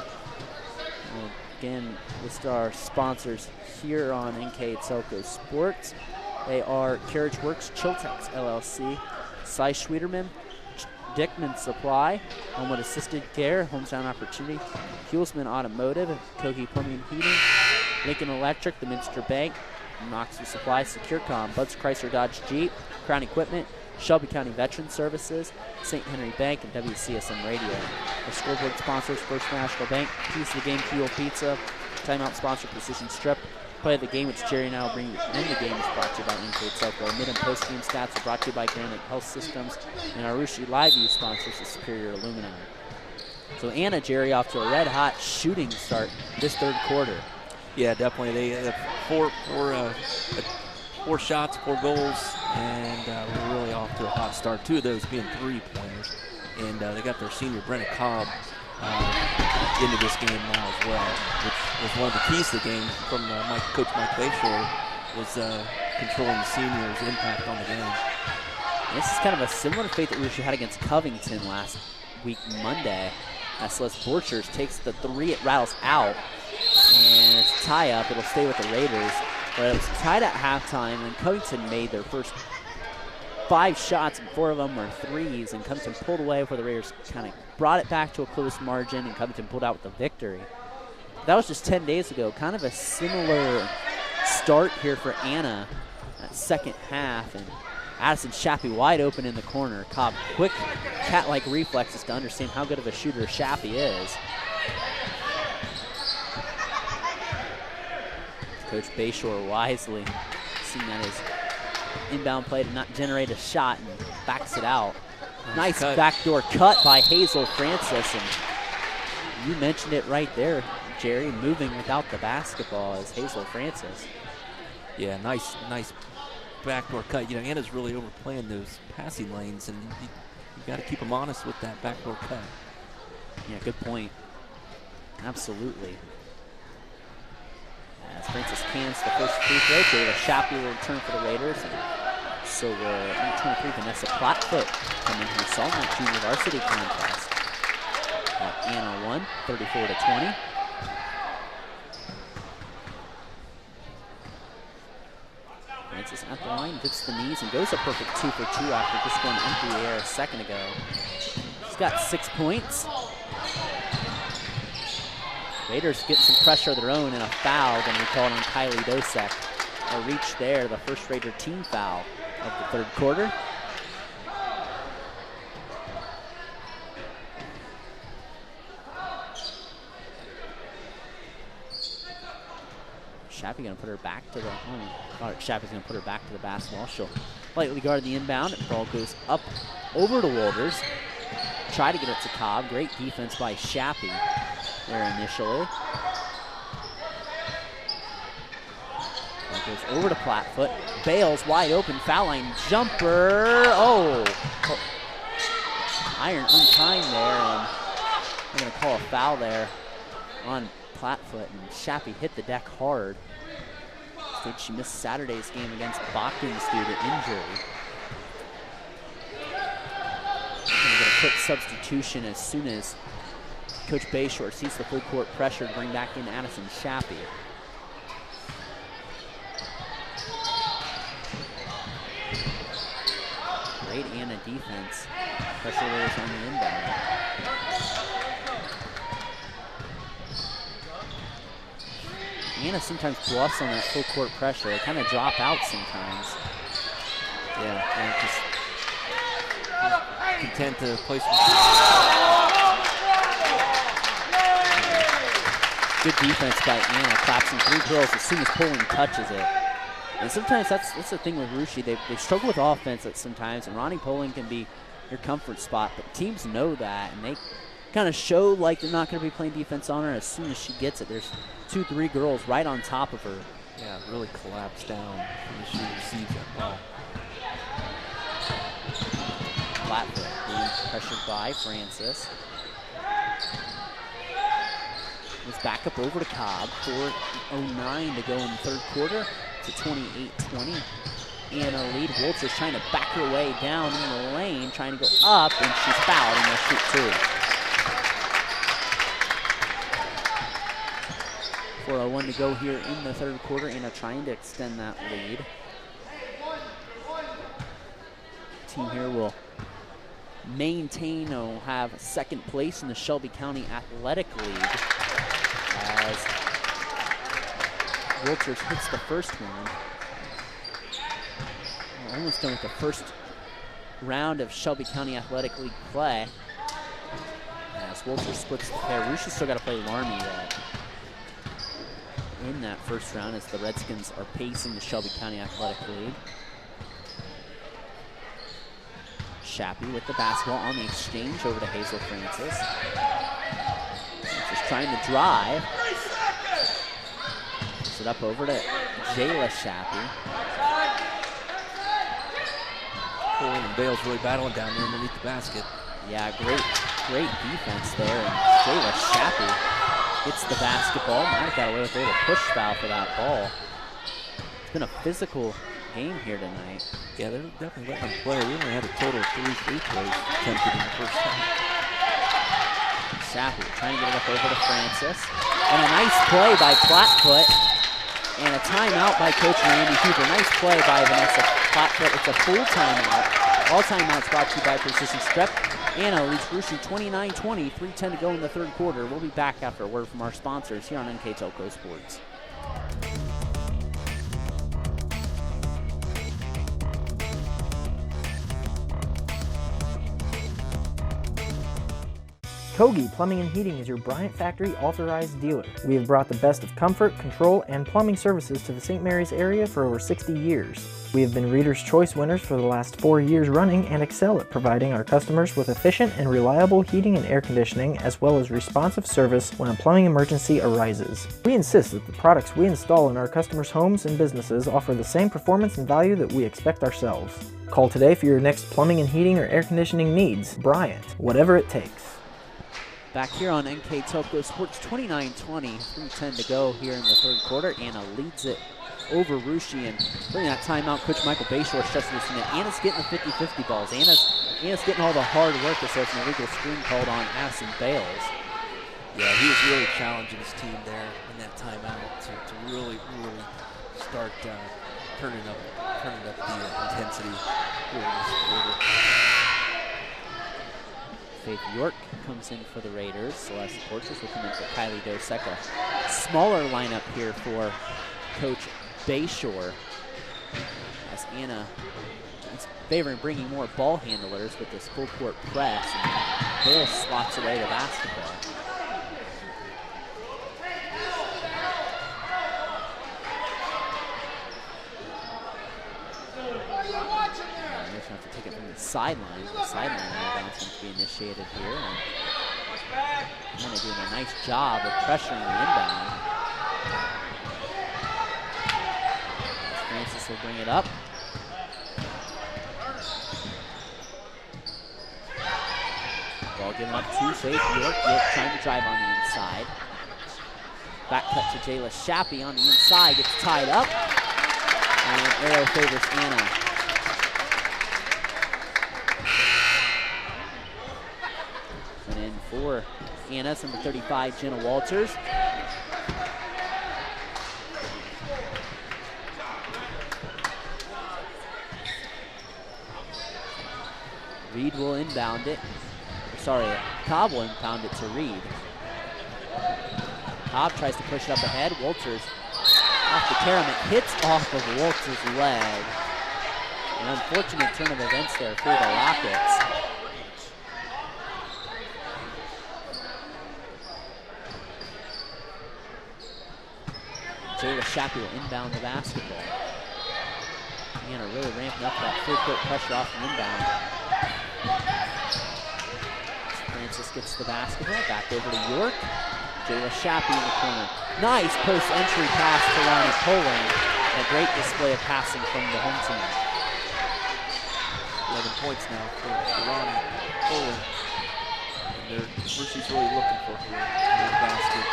again, list our sponsors here on NK Telco Sports. They are Carriage Works, Chiltex LLC, Cy Schwederman, Dickman Supply, Homewood Assisted Care, Hometown Opportunity, Hulsman Automotive, Kogi Plumbing and Heating, Lincoln Electric, the Minster Bank, Knoxville Supply, SecureCom, Bud's Chrysler Dodge Jeep, Crown Equipment, Shelby County Veteran Services, St. Henry Bank, and WCSM Radio. Our scoreboard sponsors, First National Bank, Piece of the Game, Keel Pizza, timeout sponsor, Precision Strip. Play of the game, which Jerry and I will bring you in the game, is brought to you by NK Telco. Mid and post game stats are brought to you by Grand Lake Health Systems, and our Rushi Live View sponsors is Superior Aluminum. So Anna, Jerry, off to a red-hot shooting start this third quarter. Yeah, definitely. They have four shots, 4 goals, and we're really off to a hot start. 2 of those being 3-pointers, and they got their senior Brenna Cobb into this game now as well, which was one of the keys to the game from Coach Mike Bayshore, was controlling the seniors' impact on the game. This is kind of a similar fate that we had against Covington last week Monday. As Celeste Borchers takes the 3, it rattles out, and it's a tie-up. It'll stay with the Raiders. But it was tied at halftime, and Covington made their first 5 shots, and 4 of them were threes, and Covington pulled away before the Raiders kind of brought it back to a close margin, and Covington pulled out with the victory. That was just 10 days ago. Kind of a similar start here for Anna that second half, and Addison Shappy wide open in the corner. Cobb, quick cat-like reflexes to understand how good of a shooter Shappy is. Coach Bayshore wisely seeing that his inbound play did not generate a shot and backs it out. Nice backdoor cut by Hazel Francis, and you mentioned it right there, Jerry, moving without the basketball is Hazel Francis. Yeah, nice backdoor cut. You know, Anna's really overplaying those passing lanes, and you got to keep them honest with that backdoor cut. Yeah, good point. Absolutely. As Francis cans the first free throw, Jayla Shapley will return for the Raiders. And so will number 23, Vanessa Plattfoot, coming from the Salt Junior Varsity Contest. Anna won, 34-20. Francis at the line, dips the knees, and goes a perfect 2 for 2 after just going empty the air a second ago. She's got 6 points. Raiders get some pressure of their own, and a foul going to be called on Kylie Dosek. A reach there, the first Raider team foul of the third quarter. Shappy going to put her back to the Shappy's going to put her back to the basketball. She'll lightly guard the inbound. The ball goes up over to Walters. Try to get it to Cobb. Great defense by Shappy there initially. Ball goes over to Plattfoot. Bales wide open, foul line jumper. Oh! Iron untimed there, and they're going to call a foul there on Plattfoot, and Shappy hit the deck hard. Instead, she missed Saturday's game against Bachkins due to injury. quick substitution as soon as Coach Bayshore sees the full court pressure to bring back in Addison Shappy. Great Anna defense. Pressure there on the inbound. Anna sometimes bluffs on that full court pressure. They kind of drop out sometimes. Yeah, and just content to play some. Good defense by Anna, collapsing 3 girls as soon as Poling touches it. And sometimes that's the thing with Russia. They struggle with offense at sometimes, and Ronnie Poling can be your comfort spot, but teams know that, and they kind of show like they're not going to be playing defense on her as soon as she gets it. There's 2-3 girls right on top of her. Yeah, really collapse down when she receives that ball. Flatfoot being pressured by Francis. Was back up over to Cobb. 4:09 to go in the third quarter. It's a 28-20. Anna lead. Walters trying to back her way down in the lane, trying to go up, and she's fouled, and they'll shoot 2. 4:01 to go here in the third quarter. Anna trying to extend that lead. Team here will maintain or will have second place in the Shelby County Athletic League as Walters hits the first one. We're almost done with the first round of Shelby County Athletic League play. As Walters splits the pair. Ruscia's still got to play Laramie yet in that first round as the Redskins are pacing the Shelby County Athletic League. Shappy with the basketball on the exchange over to Hazel Francis. Just trying to drive. Puts it up over to Jayla Shappy. Poling and Bale's really battling down there underneath the basket. Yeah, great defense there. And Jayla Shappy hits the basketball. Might have got away with a little push foul for that ball. It's been a physical game here tonight. Yeah, they're definitely letting them play. We only had a total of 3 free throws attempted in the first time. Shappy trying to get it up over to Francis. And a nice play by Flatfoot. And a timeout by Coach Randy Cooper. Nice play by Vanessa Flatfoot. It's a full timeout. All timeouts brought to you by Precision Strep. Anna leads Russia 29-20, 3:10 to go in the third quarter. We'll be back after a word from our sponsors here on NK Telco Sports. Kogi Plumbing and Heating is your Bryant Factory authorized dealer. We have brought the best of comfort, control, and plumbing services to the St. Mary's area for over 60 years. We have been Reader's Choice winners for the last 4 years running and excel at providing our customers with efficient and reliable heating and air conditioning, as well as responsive service when a plumbing emergency arises. We insist that the products we install in our customers' homes and businesses offer the same performance and value that we expect ourselves. Call today for your next plumbing and heating or air conditioning needs. Bryant, whatever it takes. Back here on NK Telco Sports, 29-20, 3:10 to go here in the third quarter. Anna leads it over Russia, and during that timeout, Coach Michael Bayshore stressed this that Anna's getting the 50-50 balls. Anna's getting all the hard work as there's an illegal screen called on Addison Bales. Yeah, he was really challenging his team there in that timeout to really start turning up the intensity here in this quarter. Faith York comes in for the Raiders. Celeste Porches will come in for Kylie Dosek. A smaller lineup here for Coach Bayshore, as Anna is favoring bringing more ball handlers with this full court press. And Bale slots away the basketball. Have to take it from the sideline. The sideline inbound seems to be initiated here. And Anna doing a nice job of pressuring the inbound. Francis will bring it up. Ball given up to Faith York. York trying to drive on the inside. Back cut to Jayla Shappy on the inside. Gets tied up. And arrow favors Anna. for Anna's number 35, Jenna Walters. Reed will inbound it. Sorry, Cobb will inbound it to Reed. Cobb tries to push it up ahead. Walters off the carom. It hits off of Walters' leg. An unfortunate turn of events there for the Rockets. Jayla Shappy will inbound the basketball. Anna really ramping up that full court pressure off the inbound. Francis gets the basketball, back over to York. Jayla Shappy in the corner. Nice post-entry pass to Ronnie Poling. And a great display of passing from the home team. 11 points now for Ronnie Poling. And where she's really looking for here in the basket.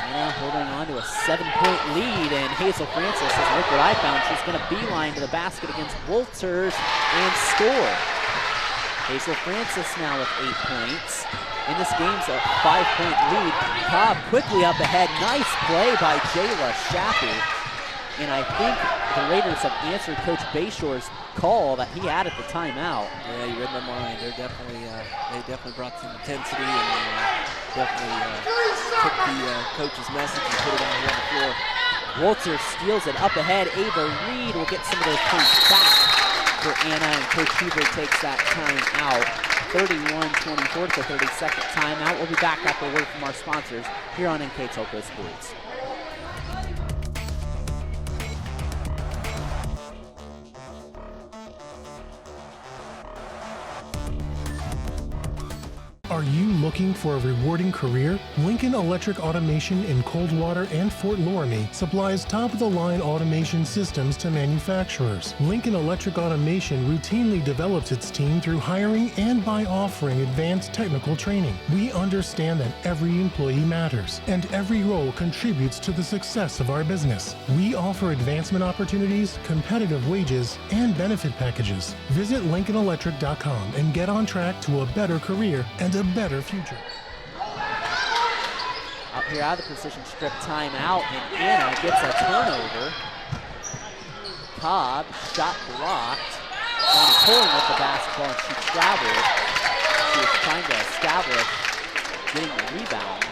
Anna holding on to a 7-point lead, and Hazel Francis says, look what I found. She's going to beeline to the basket against Walters and score. Hazel Francis now with 8 points. And this game's a 5-point lead. Cobb quickly up ahead. Nice play by Jayla Shappy. And I think the Raiders have answered Coach Bayshore's call that he had at the timeout. Yeah, you read my mind. They definitely brought some intensity and definitely took the coach's message and put it on the floor. Walters steals it up ahead. Ava Reed will get some of those points back for Anna, and Coach Huber takes that time out. 31-24 to 32nd timeout. We'll be back after a word from our sponsors here on NK Telco Sports. Are you looking for a rewarding career? Lincoln Electric Automation in Coldwater and Fort Loramie supplies top-of-the-line automation systems to manufacturers. Lincoln Electric Automation routinely develops its team through hiring and by offering advanced technical training. We understand that every employee matters, and every role contributes to the success of our business. We offer advancement opportunities, competitive wages, and benefit packages. Visit LincolnElectric.com and get on track to a better career and a better future. Out here out of the position strip timeout, and Anna gets a turnover. Cobb, shot blocked. Ronnie Poling with the basketball, and she traveled. She was trying to establish getting the rebound.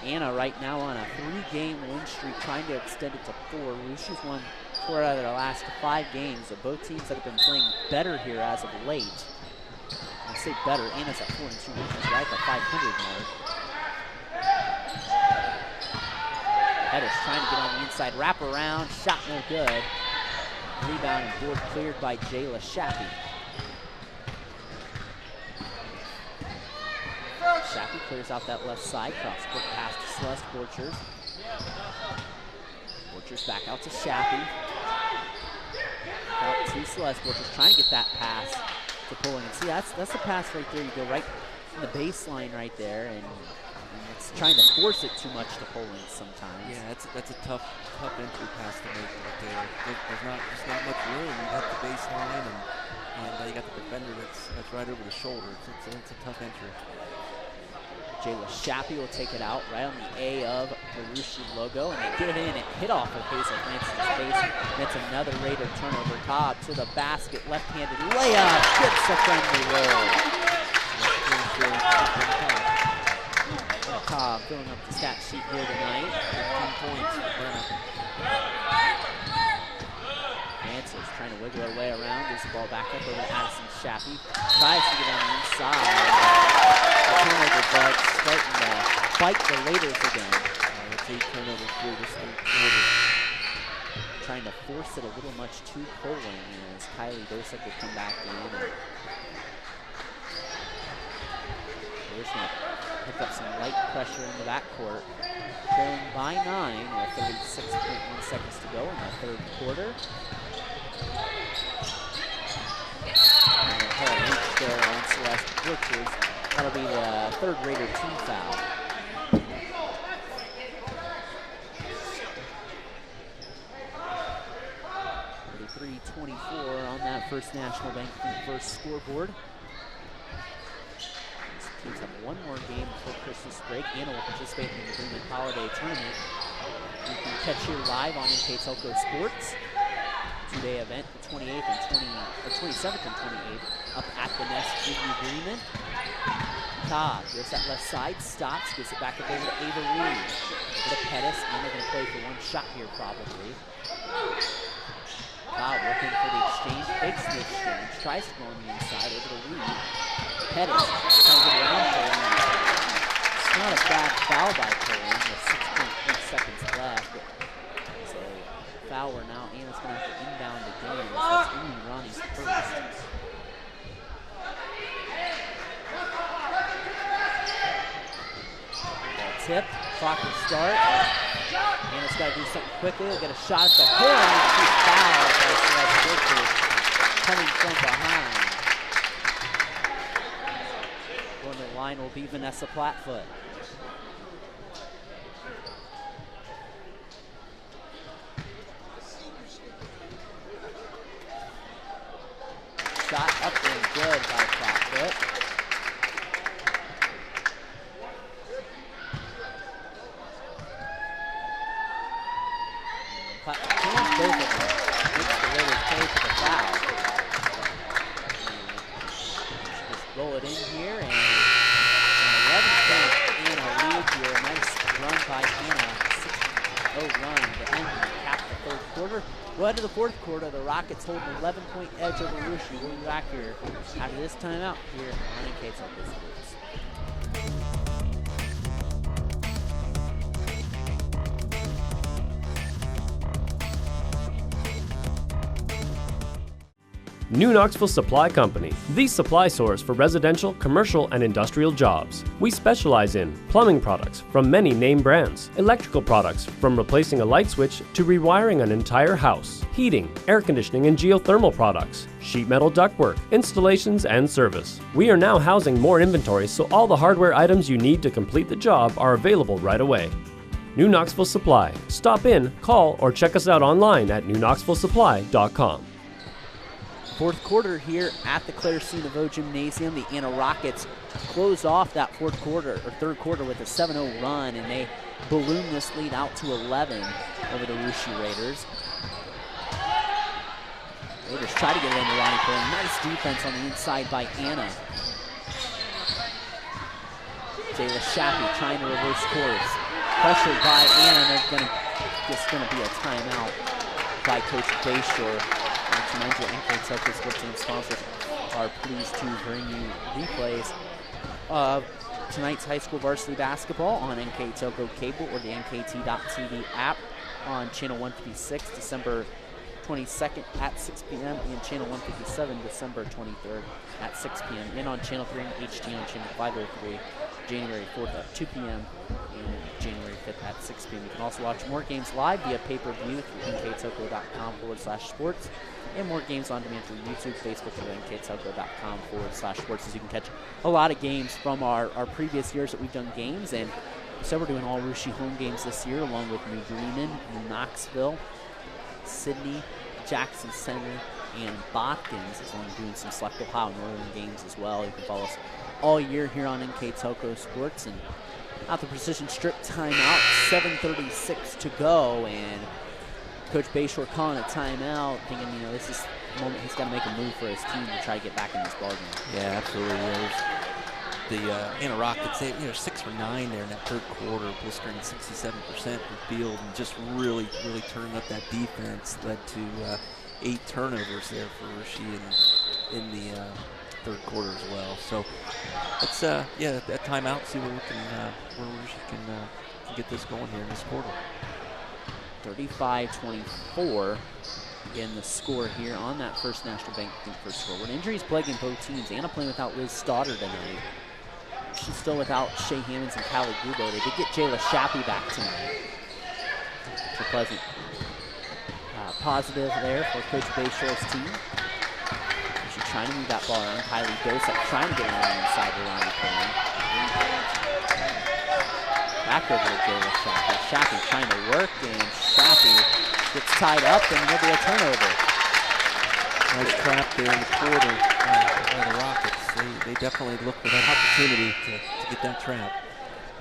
Anna right now on a 3-game win streak, trying to extend it to 4. Rushia's won 4 out of their last 5 games, so both teams that have been playing better here as of late. I say better, Anna's at 4-2, Rushia's right at the 500 mark. Pettis trying to get on the inside, wrap around, shot no good. Rebound and board cleared by Jayla Shappy. Shappy clears out that left side, cross court pass to Celeste Borchers. Borchers back out to Shappy. Out to Celeste Borchers, trying to get that pass to Poling. And see, that's the pass right there. You go right in the baseline right there, and it's trying to force it too much to Poling sometimes. Yeah, that's a tough entry pass to make right there. There's not much room. You got the baseline, and you got the defender that's right over the shoulder. It's a tough entry. Jayla Shappy will take it out right on the A of the Rushi logo, and they get it in. It hit off of Hazel Francis' face. That's another Raider turnover. Cobb to the basket, left-handed layup, gets a friendly roll. Cobb filling up the stat sheet here tonight. 15 points for Brenna. Francis trying to wiggle her way around, gives the ball back up over to Addison Shappy. Tries to get on the inside. Turnover bug starting to bite the Raiders again. It's 8 turnovers through this third quarter. Trying to force it a little much too Poling as Kylie Dosick will come back in. And they're just going to pick up some light pressure in the backcourt. Trailing by 9 with 36.1 seconds to go in the third quarter. And a reach there on Celeste Borchers. That'll be the third Raider team foul. 33-24 25-24 on that First National Bank first scoreboard. Teams have one more game before Christmas break. Anna will participate in the Greenland Holiday Tournament. You can catch here live on NK Telco Sports. Two-day event, the 27th and 28th, up at the Nest in New Greenland. Cobb goes that left side, stops, gives it back up over to Ava Reed. Over to Pettis, and they're going to play for one shot here probably. Cobb looking for the exchange, fakes the exchange, tries to go on the inside over to Reed. Pettis trying to get around Pullen. It's not a bad foul by Pullen with 6.3 seconds left. So Fowler now, Anna's going to have to inbound again. That's Amy Ronnie's first. Ball tip, clock will start. Anna's got to do something quickly. They'll get a shot at the horn. She's fouled by Celeste Richards coming from behind. Going to the line will be Vanessa Plattfoot. Shot up and good by Plattfoot. Plattfoot can't both of them. Gets the way to pay for the foul. Just roll it in here, and an 11-point Anna lead here. A nice run by Anna. 6-0 run to end and cap the third quarter. Well, into the fourth quarter, the Rockets hold an 11-point edge over Rushi. We'll be back here after this timeout here on NK Telco Sports. New Knoxville Supply Company, the supply source for residential, commercial, and industrial jobs. We specialize in plumbing products from many name brands, electrical products from replacing a light switch to rewiring an entire house, heating, air conditioning, and geothermal products, sheet metal ductwork, installations, and service. We are now housing more inventory, so all the hardware items you need to complete the job are available right away. New Knoxville Supply. Stop in, call, or check us out online at newknoxvillesupply.com. Fourth quarter here at the Claire C. Naveau Gymnasium. The Anna Rockets closed off that third quarter with a 7-0 run, and they balloon this lead out to 11 over the Rushi Raiders. Raiders try to get it into Ronnie Pullen. Nice defense on the inside by Anna. Jayla Shappy trying to reverse course. Pressured by Anna, and there's going to be a timeout by Coach Bayshore. To remind you, NK Telco Sports Team sponsors are pleased to bring you replays of tonight's high school varsity basketball on NK Telco Cable or the NKT.TV app on Channel 156, December 22nd at 6 p.m. and Channel 157, December 23rd at 6 p.m. and on Channel 3 and HT on Channel 503, January 4th at 2 p.m. and January 5th at 6 p.m. You can also watch more games live via pay-per-view through nktelco.com/sports and more games on demand through YouTube, Facebook, and nktelco.com/sports. As you can catch a lot of games from our previous years that we've done games, and so we're doing all Rushi home games this year along with New Greenland, New Knoxville, Sydney, Jackson Center, and Botkins, as well as doing some select Ohio Northern games as well. You can follow us all year here on NK Telco Sports. And out the Precision Strip timeout, 7:36 to go, and Coach Bayshore calling a timeout, thinking, this is the moment he's got to make a move for his team to try to get back in this ballgame. Yeah, absolutely. The Anna Rockets, they're 6 for 9 there in that third quarter, blistering 67% from field, and just really turning up that defense. Led to 8 turnovers there for Rushi in the third quarter as well. So let's that timeout, see where Rushi can get this going here in this quarter. 35-24 in the score here on that First National Bank first score. When injuries plaguing both teams, Anna playing without Liz Stoddard tonight. She's still without Shay Hammonds and Callie Gubo. They did get Jayla Shappy back tonight. So pleasant positive there for Coach Bayshore's team. She's trying to move that ball around. Kylie Dosek trying to get it on the inside to Ronnie Pullen. Back over to Jayla Shappy. Shappy trying to work, and Shappy gets tied up, and there'll be a turnover. Nice trap there in the quarter by the Rockets. They definitely look for that opportunity to get that trap.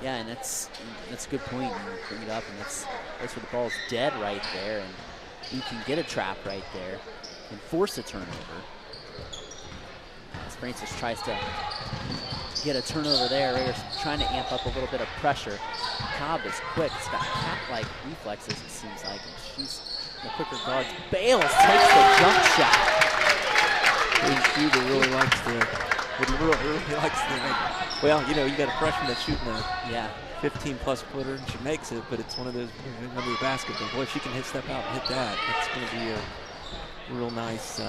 Yeah, and that's a good point. You bring it up, and that's where the ball's dead right there, and you can get a trap right there and force a turnover. As Francis tries to get a turnover there, Raiders trying to amp up a little bit of pressure. Cobb is quick. He's got cat-like reflexes, it seems like, and she's the quicker guards. Bales takes the jump shot. Huber really likes the, well, you know, you got a freshman that's shooting a 15-plus footer, and she makes it, but it's one of those under the basket. But boy, if she can step out and hit that, that's going to be a real nice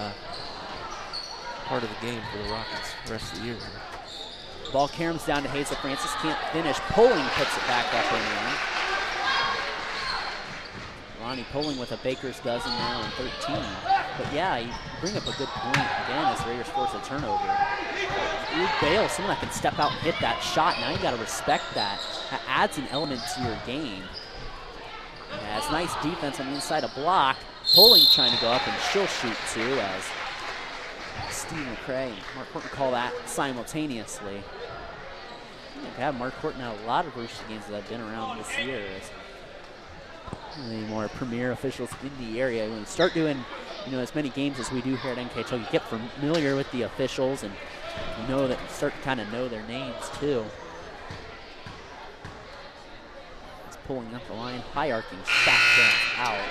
part of the game for the Rockets the rest of the year. Ball caroms down to Hazel Francis, can't finish. Poling puts it back up and in. Ronnie Poling with a baker's dozen now in 13. But yeah, you bring up a good point again as Raiders force a turnover. Ruth Bale, someone that can step out and hit that shot. Now you got to respect that. That adds an element to your game. Yeah, it's nice defense on the inside, a block. Poling trying to go up, and she'll shoot too, as Steve McCray and Mark Horton call that simultaneously. I've had Mark Horton at a lot of Rooster games that I've been around this year. As one of the more premier officials in the area. When you start doing, you know, as many games as we do here at NKHL, you get familiar with the officials, and you know that you start to kind of know their names too. It's pulling up the line, high arcing shot goes out.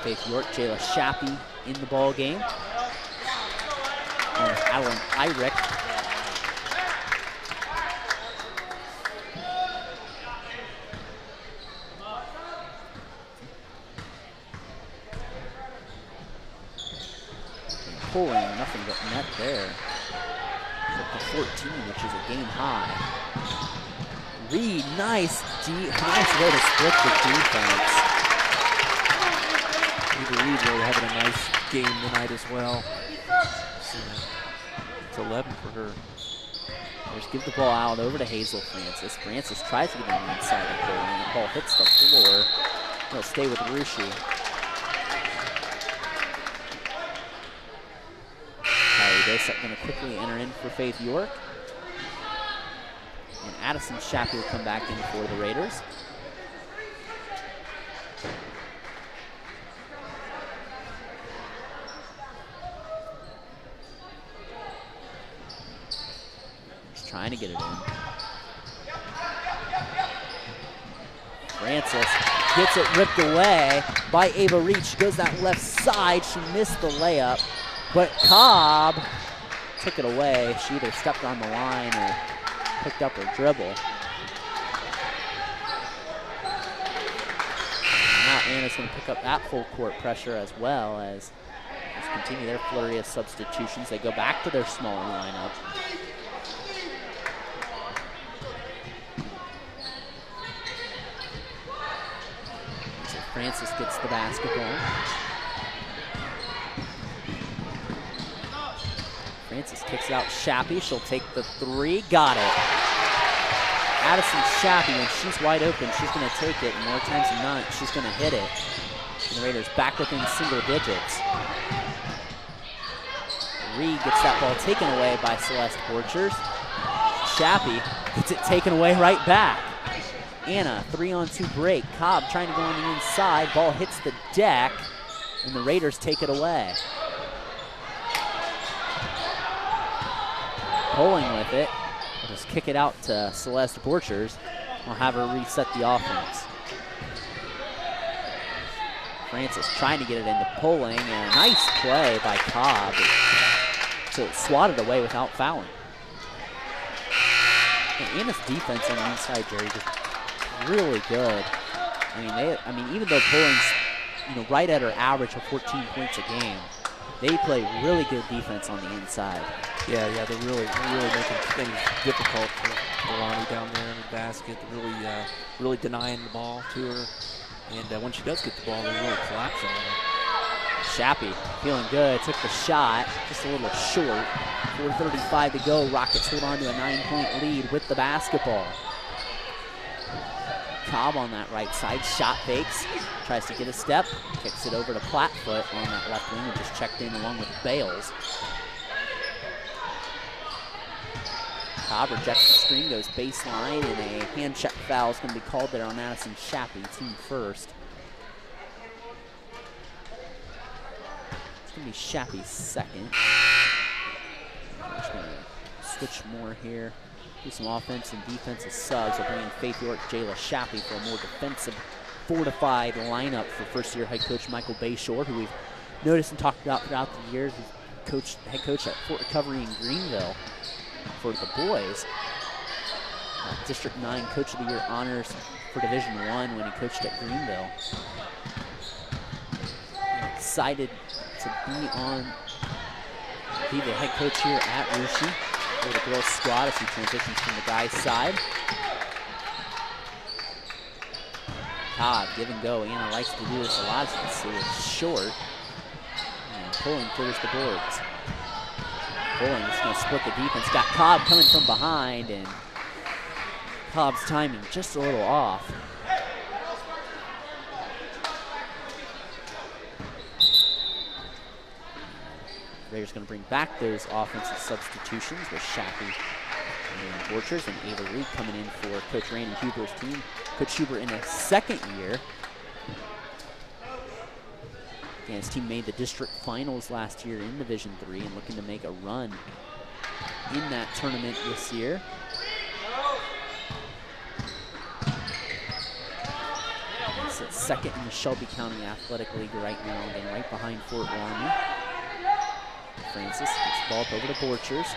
Faith York, Jayla Shappy in the ball game. And Alan Irick. Pulling, nothing but net there. Up to 14, which is a game high. Reed, nice way to split the defense. Reed really having a nice game tonight as well. It's 11 for her. Just give the ball out over to Hazel Francis. Francis tries to get on the inside of Poling, and the ball hits the floor. It'll stay with Rushi. Dosek going to quickly enter in for Faith York. And Addison Shappy will come back in for the Raiders. Just trying to get it in. Francis gets it ripped away by Ava Reed. She goes that left side. She missed the layup. But Cobb took it away. She either stepped on the line or picked up her dribble. Now Anna's going to pick up that full court pressure as well as continue their flurry of substitutions. They go back to their smaller lineup. So Francis gets the basketball. Francis kicks out Shappy. She'll take the three. Got it. Addison Shappy, when she's wide open, she's going to take it. And more times than not, she's going to hit it. And the Raiders back within single digits. Reed gets that ball taken away by Celeste Borchers. Shappy gets it taken away right back. Anna, 3-on-2 break. Cobb trying to go on the inside. Ball hits the deck, and the Raiders take it away. Poling with it. We'll just kick it out to Celeste Borchers. We'll have her reset the offense. Francis trying to get it into Poling, and a nice play by Cobb to swat it away without fouling. And Anna's defense on the inside, Jerry, just really good. I mean, even though Poling's, right at her average of 14 points a game, they play really good defense on the inside. Yeah, they're really making things difficult for Lonnie down there in the basket. They're really denying the ball to her. And when she does get the ball, they're really collapsing on her. Shappy feeling good, took the shot, just a little short. 4:35 to go. Rockets hold on to a 9-point lead with the basketball. Cobb on that right side, shot fakes, tries to get a step, kicks it over to Plattfoot on that left wing, and just checked in along with Bales. Cobb rejects the screen, goes baseline, and a hand check foul is going to be called there on Madison Shappy, team first. It's going to be Shappy's second. We're just going to switch more here. Do some offense and defensive subs. We'll bring in Faith York, Jayla Shappy for a more defensive, fortified lineup for first-year head coach Michael Bayshore, who we've noticed and talked about throughout the years. He's head coach at Fort Recovery in Greenville for the boys. District 9 Coach of the Year honors for Division I when he coached at Greenville. I'm excited to be the head coach here at Russia for the girls squad as he transitions from the guys' side. Cobb, give and go. Anna likes to do this a lot, as you can see. It's short. And Pulling clears the boards. Pulling is going to split the defense. Got Cobb coming from behind, and Cobb's timing just a little off. Raiders going to bring back those offensive substitutions with Shappy and Borchers, and Ava Reed coming in for Coach Randy Huber's team. Coach Huber in his second year. Again, his team made the district finals last year in Division III and looking to make a run in that tournament this year. It's second in the Shelby County Athletic League right now, again, right behind Fort Laramie. Francis gets the ball up over to Borchers.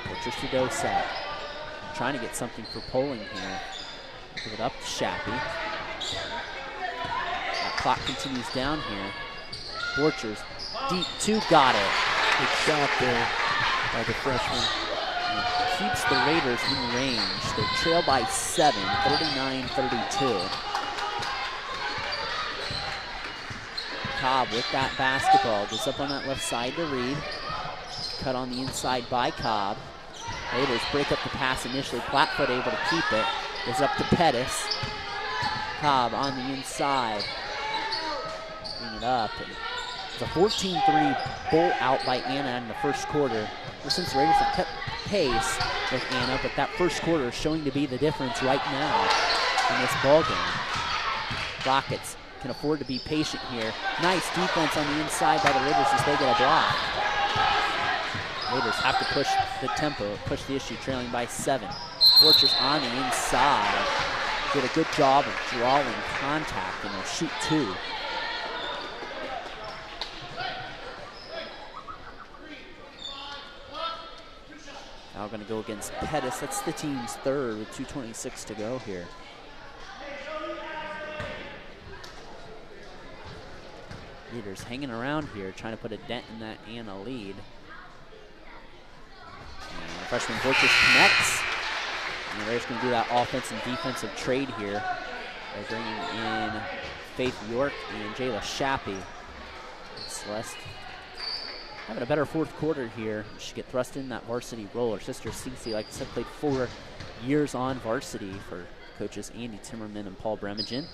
Borchers to Dosat. Trying to get something for Poling here. Give it up to Shappy. That clock continues down here. Borchers, deep two, got it. Good shot there by the freshman. And keeps the Raiders in range. They trail by 7, 39-32. Cobb with that basketball. Goes up on that left side to Reed. Cut on the inside by Cobb. Raiders break up the pass initially. Plattfoot able to keep it. Goes up to Pettis. Cobb on the inside. Bring it up. And it's a 14-3 bolt out by Anna in the first quarter. Ever since the Raiders have kept pace with Anna, but that first quarter is showing to be the difference right now in this ball game. Rockets can afford to be patient here. Nice defense on the inside by the Raiders as they get a block. Raiders have to push the tempo, push the issue, trailing by 7. Borchers on the inside. Did a good job of drawing contact, and they'll shoot 2. Now we're going to go against Pettis. That's the team's third with 2:26 to go here. Raiders hanging around here, trying to put a dent in that Anna lead. And freshman Borchers connects. And the Raiders going to do that offense and defensive trade here by bringing in Faith York and Jayla Shappy. Celeste having a better fourth quarter here. She get thrust in that varsity role. Her sister Cece, like I said, played 4 years on varsity for coaches Andy Timmerman and Paul Bremagen.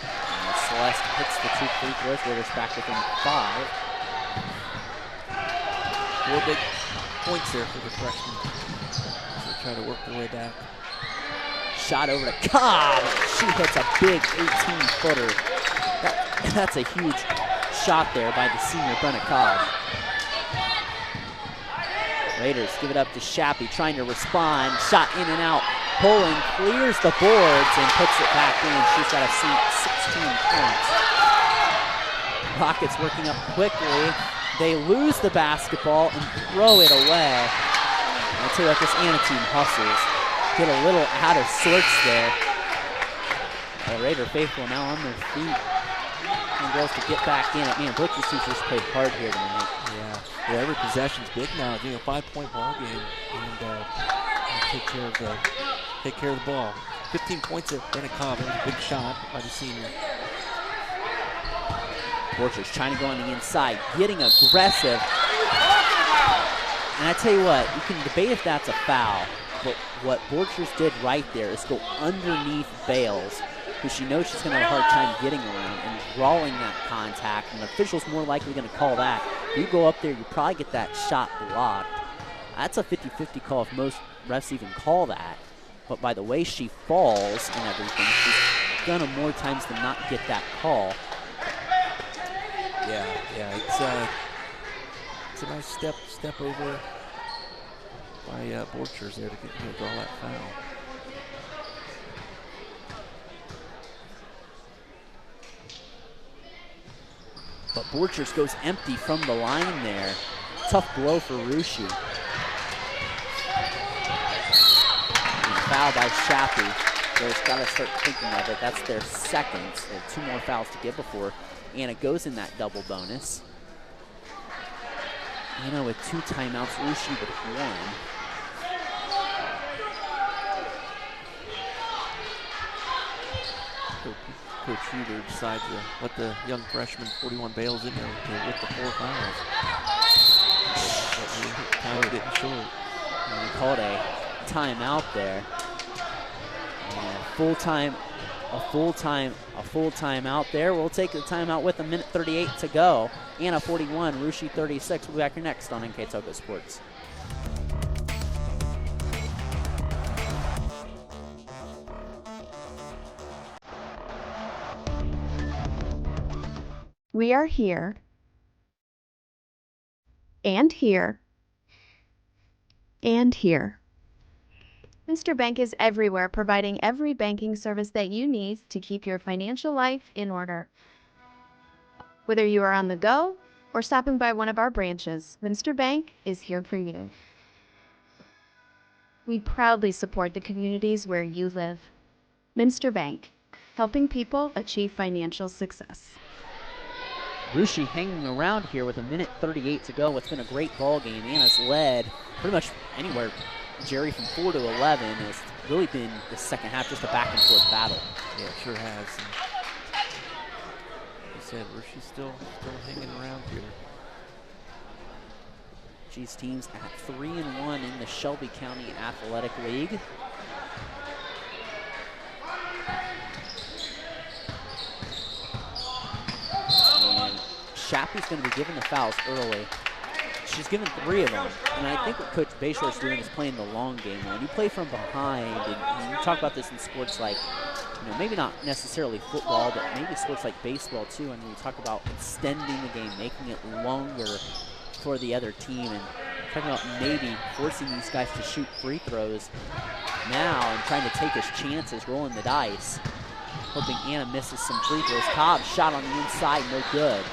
And Celeste hits the 2 free throws. Raiders back within 5. 4 big points there for the freshmen. So try to work their way back. Shot over to Cobb. She hits a big 18-footer. That's a huge shot there by the senior Brenna Cobb. Raiders give it up to Shappy, trying to respond. Shot in and out. Poling clears the boards and puts it back in. She's got a 16 points. Rockets working up quickly. They lose the basketball and throw it away. I'll tell you what, this Anna team hustles. Get a little out of sorts there. The Raider faithful now on their feet. And girls to get back in it. Man, Butcher's teachers played hard here tonight. Yeah, every possession's big now. 5-point ball game, and take care of the ball. 15 points at Brenna Cobb. That was a big shot by the senior. Borchers trying to go on the inside, getting aggressive. And I tell you what, you can debate if that's a foul. But what Borchers did right there is go underneath Bales, who she knows she's going to have a hard time getting around, and drawing that contact. And the official's more likely going to call that. If you go up there, you probably get that shot blocked. That's a 50-50 call if most refs even call that. But by the way she falls and everything, she's going to more times than not get that call. Yeah, it's a nice step over by Borchers there to draw that foul. But Borchers goes empty from the line there. Tough blow for Russia. Foul by Shappy. There's got to start thinking of it. That's their second. So 2 more fouls to give before Anna goes in that double bonus. Anna with 2 timeouts, Russia with 1. Coach Huber decides to let the young freshman 41 Bales in there with the 4 fouls. Time getting short. And we called a timeout there. And a full timeout there. We'll take the timeout with 1:38 to go. Anna 41, Russia 36. We'll be back here next on NK Togo Sports. We are here, and here, and here. Mr. Bank is everywhere, providing every banking service that you need to keep your financial life in order. Whether you are on the go or stopping by one of our branches, Mr. Bank is here for you. We proudly support the communities where you live. Minster Bank, helping people achieve financial success. Russia hanging around here with 1:38 to go. It's been a great ball game. Anna's led pretty much anywhere, Jerry, from 4 to 11. It's really been the second half just a back and forth battle. Yeah, it sure has. And you said Russia's still hanging around here. These teams at 3-1 in the Shelby County Athletic League. And Shappy's going to be given the fouls early. She's given 3 of them. And I think what Coach Bayshore is doing is playing the long game. When you play from behind, and you talk about this in sports like, maybe not necessarily football, but maybe sports like baseball too, and we talk about extending the game, making it longer for the other team, and talking about maybe forcing these guys to shoot free throws now and trying to take his chances, rolling the dice, hoping Anna misses some free throws. Cobb shot on the inside, no good.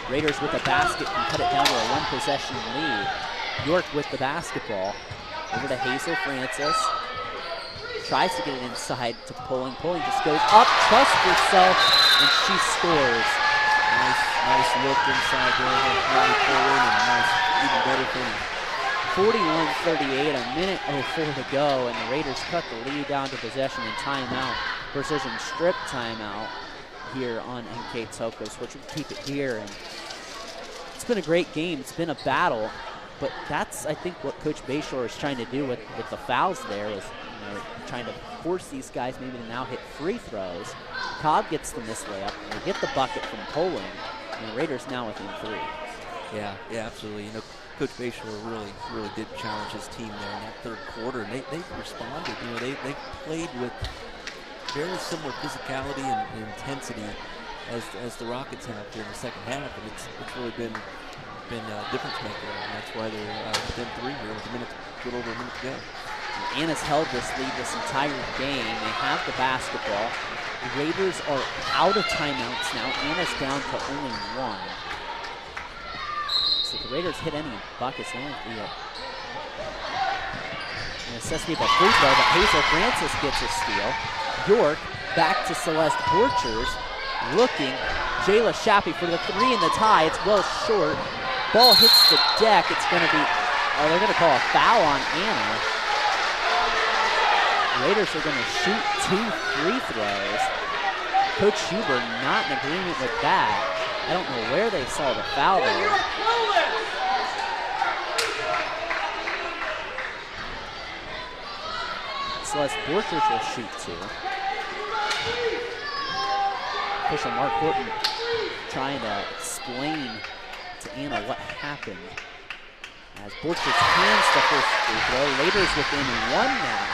Raiders with the basket can cut it down to a 1-possession lead. York with the basketball. Over to Hazel Francis. Tries to get it inside to Poling. Poling just goes up, trusts herself, and she scores. Nice look inside there. Really forward and nice, even better finish. 41-38, 1:04 to go, and the Raiders cut the lead down to possession and timeout. Precision strip timeout here on NK Togo, which will keep it here. And it's been a great game. It's been a battle, but that's, I think, what Coach Bayshore is trying to do with the fouls there, is trying to force these guys maybe to now hit free throws. Cobb gets the missed layup, and they get the bucket from Poling, and the Raiders now within 3. Yeah, absolutely. Coach Bayshore really did challenge his team there in that third quarter, and they responded. They played with very similar physicality and intensity as the Rockets have here in the second half, and it's really been a difference maker, and that's why they're within 3 here with a little over a minute to go. And Anna's held this lead this entire game. They have the basketball. The Raiders are out of timeouts now. Anna's down to only 1. So if the Raiders hit any buckets, they won't be a necessity of a free throw, but Hazel Francis gets a steal. York back to Celeste Borchers, looking. Jayla Shappy for the 3 in the tie. It's well short. Ball hits the deck. It's going to be, they're going to call a foul on Anna. Raiders are going to shoot 2 free throws. Coach Huber not in agreement with that. I don't know where they saw the foul there. Celeste Borchers will shoot 2. Official Mark Horton trying to explain to Anna what happened. As Borchers hands the first free throw, Raiders within 1 now.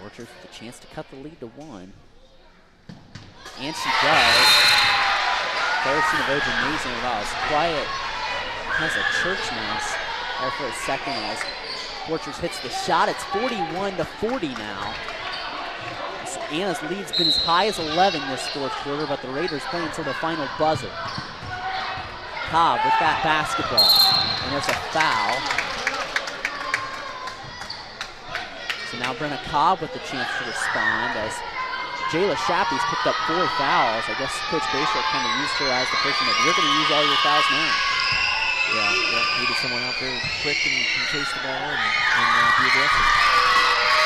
Borchers with a chance to cut the lead to 1. And she does. Claire Sinavoja amazing about as quiet as a church mouse there for a second as Borchers hits the shot. It's 41-40 now. So Anna's lead's been as high as 11 this fourth quarter, but the Raiders play until the final buzzer. Cobb with that basketball, and there's a foul. So now Brenna Cobb with the chance to respond as Jayla Shappy's picked up 4 fouls. I guess Coach Bayshore kind of used her as the person that you're going to use all your fouls now. Yeah, needed someone out there quick and can chase the ball and be aggressive.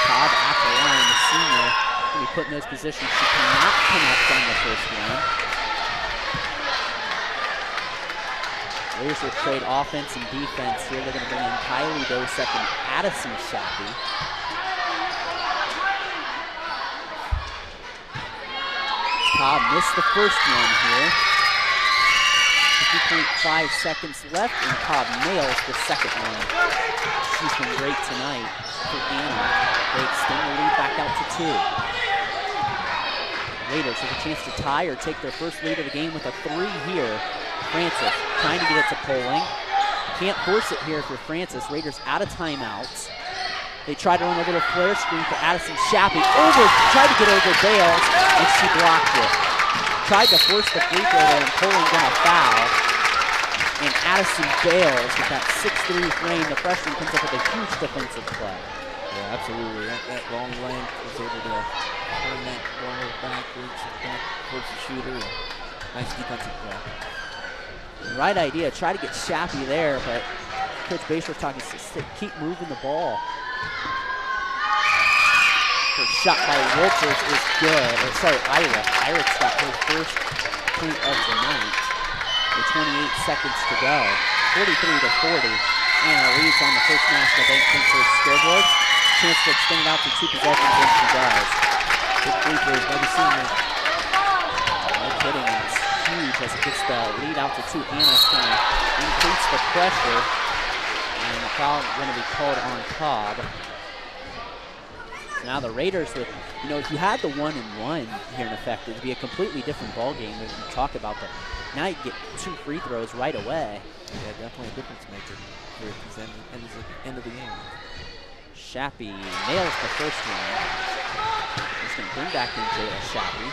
Cobb at the line, the senior, going to be put in those positions. She cannot connect on the first one. Raiders will trade offense and defense here. They're going to bring in Kylie Dosek and Addison Shappy. Cobb missed the first one here. 2.5 seconds left, and Cobb nails the second one. She's been great tonight for Anna. They extend the lead back out to 2. Raiders with a chance to tie or take their first lead of the game with a 3 here. Francis trying to get it to Poling. Can't force it here for Francis. Raiders out of timeouts. They try to run a little flare screen for Addison Shappy. Tried to get over Bales, and she blocked it. Tried to force the free throw there, and Poling got a foul. And Addison Bales with that 6'3" frame, the freshman comes up with a huge defensive play. Yeah, absolutely. That long length was able to turn that ball backwards towards the shooter. Nice defensive play. Right idea. Try to get Shappy there, but Coach Bayshore talking to keep moving the ball. Her shot by Wolters is good. Irick's got her first point of the night with 28 seconds to go. 43-40. Anna leads on the first National Bank Princess scoreboard. Chance to extend it out to 2 possessions, and she does. Big free throws by the senior. No kidding, it's huge as it gets the lead out to 2. Anna's going to increase the pressure, and the foul going to be called on Cobb. Now the Raiders with, if you had the 1-and-1 here in effect, it would be a completely different ball game as we talk about that. Now you get 2 free throws right away. Yeah, definitely a difference maker here at the end of the game. Shappy nails the first one. He's going to bring back in Jayla Shappy.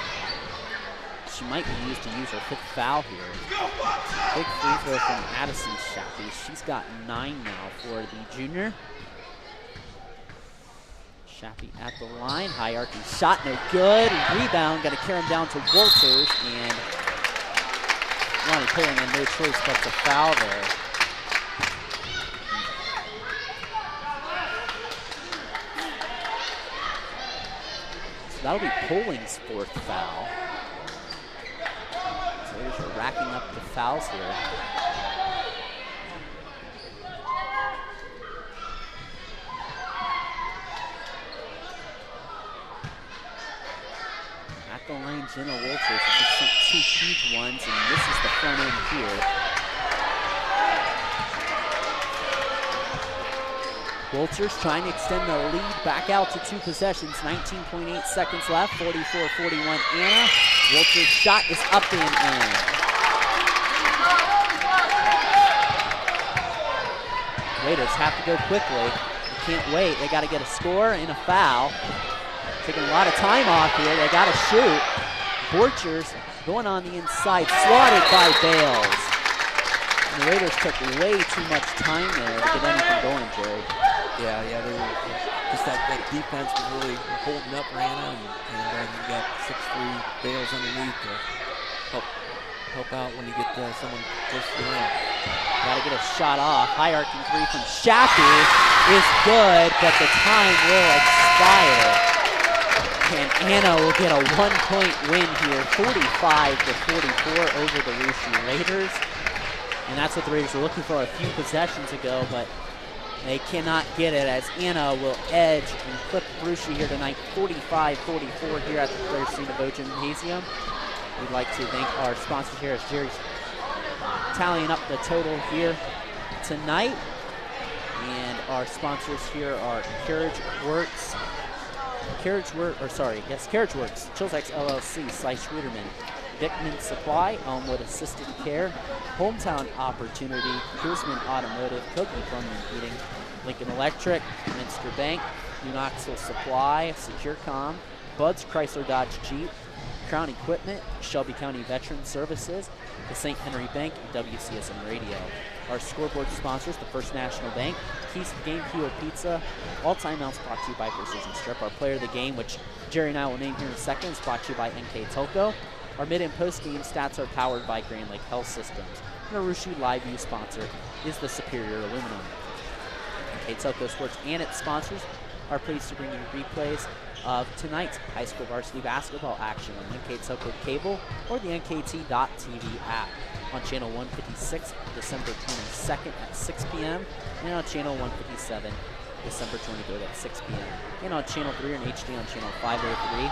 She might be used to use her 5th foul here. Big free throw from Addison Shappy. She's got 9 now for the junior. Shappy at the line, high arcing shot, no good. Rebound, got to carry him down to Wolters, and Ronnie Poling had no choice but to foul there. So that'll be Poling's 4th foul. So Raiders are racking up the fouls here. The line, Jenna Wolters just sent 2 huge ones, and this is the front end here. Wolters trying to extend the lead back out to 2 possessions. 19.8 seconds left, 44-41 Anna. Wolters' shot is up and in. Raiders have to go quickly. They can't wait. They got to get a score and a foul. Taking a lot of time off here. They got to shoot. Borchers going on the inside, swatted by Bales. And the Raiders took way too much time there to get anything going, Jerry. Yeah, they were just that defense was really holding up Anna, and you got 6'3" Bales underneath to help out when you get someone close to the rim. Got to get a shot off. High arcing 3 from Shappy is good, but the time will expire. And Anna will get a 1-point win here, 45-44 over the Russia Raiders. And that's what the Raiders were looking for a few possessions ago, but they cannot get it as Anna will edge and clip Russia here tonight, 45-44 here at the Claire Bow Gymnasium. We'd like to thank our sponsors here as Jerry's tallying up the total here tonight. And our sponsors here are Carriage Works, Chilzex LLC, Slice Ruderman, Vickman Supply, Elmwood Assisted Care, Hometown Opportunity, Pierceman Automotive, Koki Plumbing and Heating, Lincoln Electric, Minster Bank, New Knoxville Supply, SecureCom, Bud's Chrysler Dodge Jeep, Crown Equipment, Shelby County Veteran Services, the St. Henry Bank, and WCSM Radio. Our scoreboard sponsors, the First National Bank, Keys Game Kilo Pizza, All Timeouts brought to you by Precision Strip. Our player of the game, which Jerry and I will name here in a second, is brought to you by NK Telco. Our mid and post game stats are powered by Grand Lake Health Systems. And our Russia Live View sponsor is the Superior Aluminum. NK Telco Sports and its sponsors are pleased to bring you replays of tonight's high school varsity basketball action on NK Telco Cable or the NKT.TV app on Channel 156, December 22nd at 6 p.m. and on Channel 157, December 23rd at 6 p.m. and on Channel 3 and HD on Channel 503,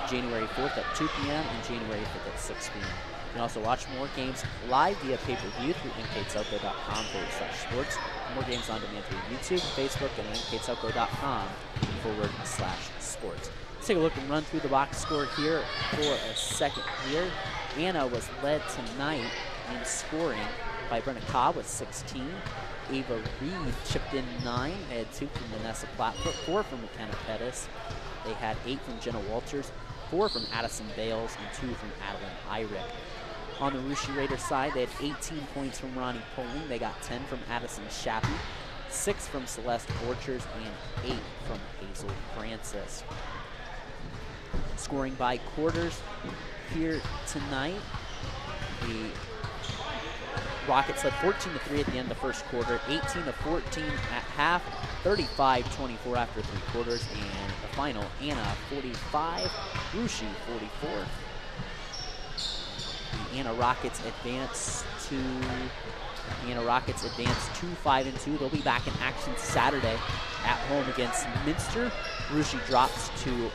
January 4th at 2 p.m. and January 5th at 6 p.m. You can also watch more games live via pay-per-view through nktelco.com/sports. More games on demand through YouTube, Facebook, and nktelco.com/sports. Let's take a look and run through the box score here for a second here. Anna was led tonight in scoring by Brenna Cobb with 16. Ava Reed chipped in 9. They had 2 from Vanessa Plattfoot, 4 from McKenna Pettis. They had 8 from Jenna Walters, 4 from Addison Bales, and 2 from Adeline Irick. On the Russia Raiders side, they had 18 points from Ronnie Poling. They got 10 from Addison Shappy, 6 from Celeste Borchers, and 8 from Hazel Francis. Scoring by quarters here tonight, the Rockets led 14-3 at the end of the first quarter, 18-14 at half, 35-24 after 3 quarters, and the final, Anna 45, Russia 44. The Anna Rockets advance to 5-2. They'll be back in action Saturday at home against Minster. Russia drops to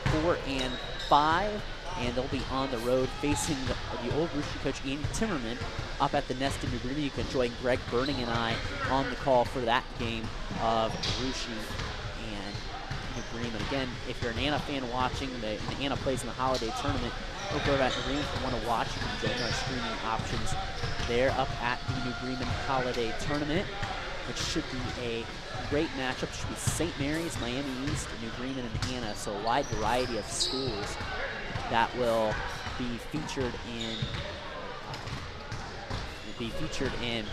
4-5. And they'll be on the road facing the old Russia coach Andy Timmerman up at the Nest in New Bremen. You can join Greg Burning and I on the call for that game of Russia and New Bremen. Again, if you're an Anna fan watching, the Anna plays in the holiday tournament over at New Bremen. If you want to watch, you can join our streaming options there up at the New Bremen Holiday Tournament, which should be a great matchup. It should be St. Mary's, Miami East, New Bremen, and Anna. So a wide variety of schools that will be featured in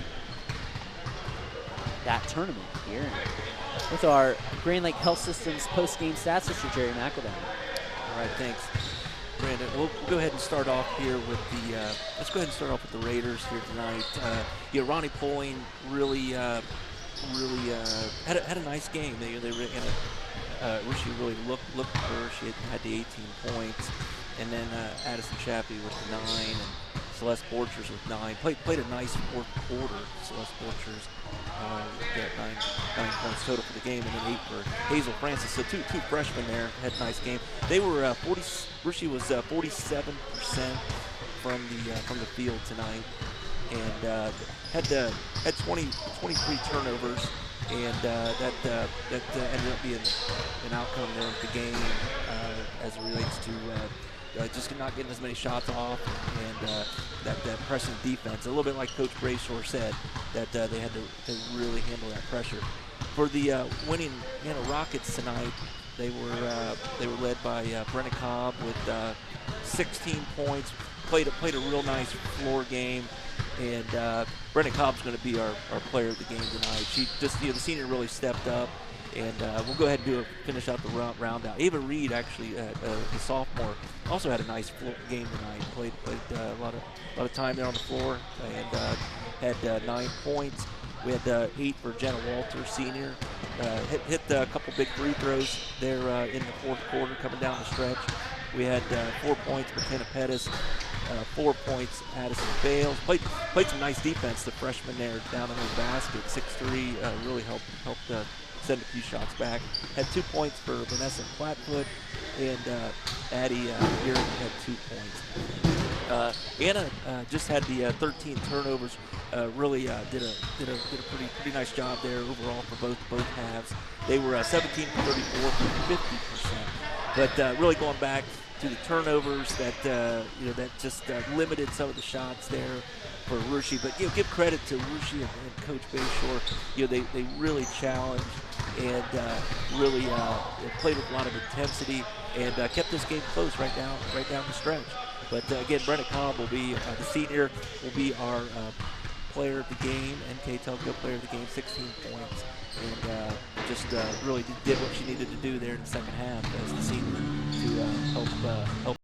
that tournament here. With our Grand Lake Health Systems post-game stats, Mr. Jerry McEldown. All right, thanks, Brandon. We'll go ahead and start off here with the Raiders here tonight. Ronnie Poling really had a nice game. Russia really looked for her. She had the 18 points. And then Addison Chappie with 9, and Celeste Borchers with 9. Played a nice fourth quarter. Celeste Borchers got 9 points total for the game, and then 8 for Hazel Francis. So two freshmen there had a nice game. They were Russia was 47% from the field tonight, and had 23 turnovers. And that ended up being an outcome there of the game as it relates to just not getting as many shots off and that pressing defense. A little bit like Coach Brayshaw said, that they had to really handle that pressure. For the winning Rockets tonight, they were led by Brenna Cobb with 16 points. Played a real nice floor game. And Brenna Cobb's going to be our player of the game tonight. She just, the senior really stepped up, and we'll go ahead and finish out the round out. Ava Reed, actually, the sophomore, also had a nice game tonight. Played a lot of time there on the floor, and had 9 points. We had 8 for Jenna Walters, senior. Hit a couple big free throws there in the fourth quarter, coming down the stretch. We had 4 points, McKenna Pettis, 4 points, Addison Bales. Played some nice defense, the freshman there down in the basket. 6'3", really helped send a few shots back. Had 2 points for Vanessa Flatfoot, and Addie Gearing had 2 points. Anna just had the 13 turnovers. Really did a pretty nice job there overall for both halves. They were 17 for 34 for 50%. But really going back to the turnovers, that that just limited some of the shots there for Russia. But give credit to Russia and Coach Bayshore. They really challenged and really played with a lot of intensity and kept this game close right down the stretch. But again, Brenna Cobb will be the senior, will be our player of the game, NK Telco player of the game, 16 points, and just really did what she needed to do there in the second half as the senior to help